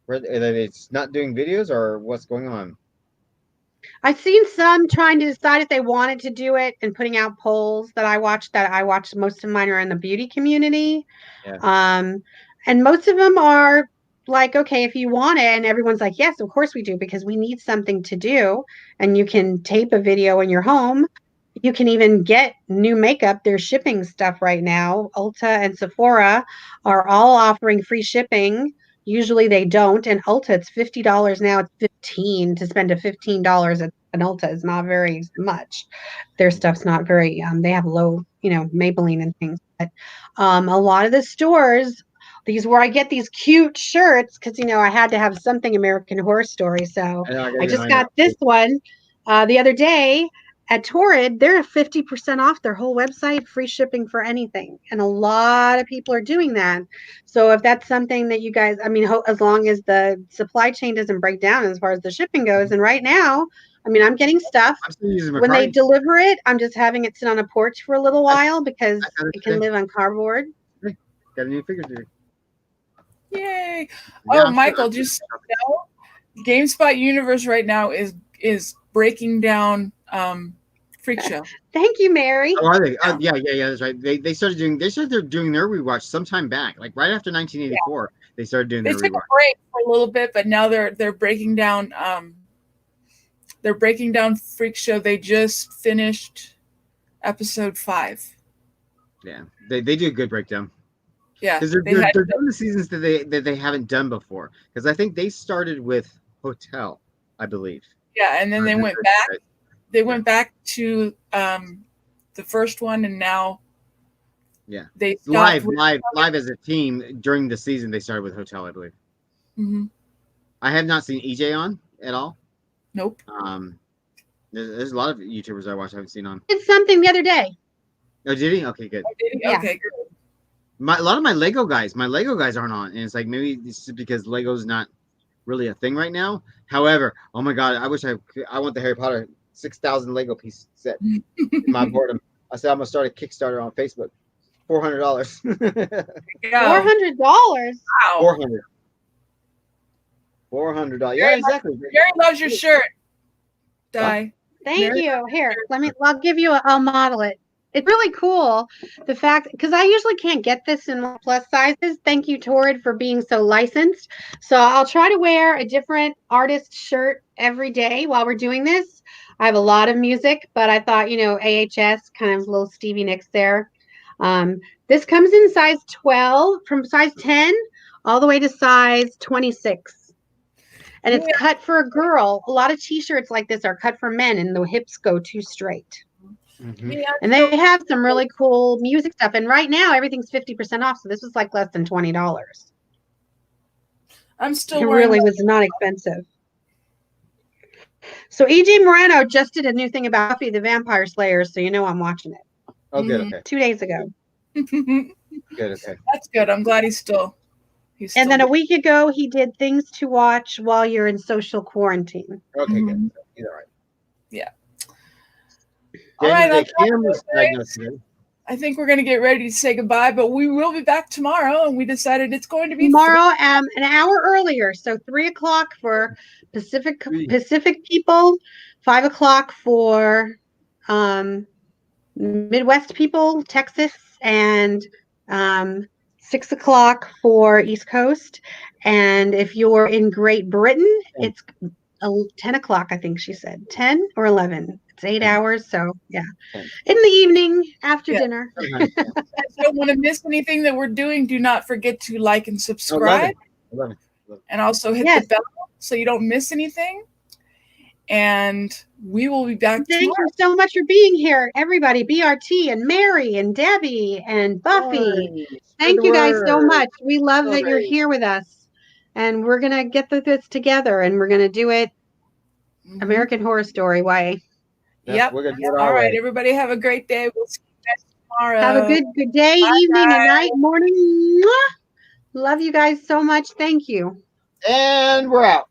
It's not doing videos or what's going on. I've seen some trying to decide if they wanted to do it and putting out polls that I watched. Most of mine are in the beauty community. Yeah. And most of them are like, okay, if you want it, and everyone's like, yes, of course we do, because we need something to do. And you can tape a video in your home. You can even get new makeup. They're shipping stuff right now. Ulta and Sephora are all offering free shipping. Usually they don't. And Ulta, it's $50 now. It's $15 to spend $15 at an Ulta is not very much. Their stuff's not very, they have low, Maybelline and things. But a lot of the stores, these where I get these cute shirts, because, I had to have something American Horror Story. So I just got this one the other day. At Torrid, they're 50% off their whole website, free shipping for anything. And a lot of people are doing that. So if that's something that you guys, as long as the supply chain doesn't break down as far as the shipping goes. And right now, I'm getting stuff. When they deliver it, I'm just having it sit on a porch for a little while because it can live on cardboard. Got a new figure. Yay. Oh, Michael, just know, GameSpot Universe right now is breaking down Freak Show. Thank you, Mary. Oh, are they? Yeah, that's right. They started doing their rewatch sometime back, like right after 1984. Yeah. They started doing their rewatch. They took a break for a little bit, but now they're breaking down Freak Show. They just finished episode 5. Yeah, they do a good breakdown. Yeah, because they're doing the seasons that they haven't done before. Because I think they started with Hotel, I believe. Yeah, and then they went back. Right? They went back to the first one, and now they live as a team during the season. They started with Hotel, I believe. Mm-hmm. I have not seen EJ on at all. Nope. There's a lot of YouTubers I watch I haven't seen on. It's something the other day. Oh, did he? Okay, good. Yeah. Okay, good. A lot of my Lego guys aren't on, and it's like maybe it's because Lego's not really a thing right now. However, oh my god, I wish I want the Harry Potter 6,000 Lego piece set. In my boredom, I said I'm gonna start a Kickstarter on Facebook. $400. $400. Wow. 400. $400. Yeah, exactly. Gary loves your shirt. Di. Thank you. Here, I'll give you I'll model it. It's really cool. The fact, because I usually can't get this in plus sizes. Thank you, Torrid, for being so licensed. So I'll try to wear a different artist shirt every day while we're doing this. I have a lot of music, but I thought, AHS, kind of little Stevie Nicks there. This comes in size 12, from size 10 all the way to size 26. And it's cut for a girl. A lot of t-shirts like this are cut for men and the hips go too straight. Mm-hmm. And they have some really cool music stuff. And right now everything's 50% off. So this was like less than $20. I'm still It wearing really was not expensive. So EJ Moreno just did a new thing about Buffy the Vampire Slayer, so I'm watching it. Oh, good. Okay. 2 days ago. Good. Okay. That's good. I'm glad he's still. And then a week ago, he did things to watch while you're in social quarantine. Okay, good. He's all right. Yeah. All right. I think we're going to get ready to say goodbye, but we will be back tomorrow, and we decided it's going to be tomorrow, an hour earlier. So 3:00 for Pacific people, 5:00 for Midwest people, Texas, and 6:00 for East Coast. And if you're in Great Britain, it's 10:00, I think she said. 10 or 11. It's 8 hours. So, yeah. In the evening after dinner. If you don't want to miss anything that we're doing, do not forget to like and subscribe. 11. And also hit the bell so you don't miss anything. And we will be back tomorrow. Thank you so much for being here, everybody. BRT and Mary and Debbie and Buffy. Thank you guys so much. We love that you're here with us. And we're going to get through this together, and we're going to do it American Horror Story way. Yep. We're gonna do it all right, everybody have a great day. We'll see you guys tomorrow. Have a good day, evening, and night, morning. Mwah! Love you guys so much. Thank you. And we're out.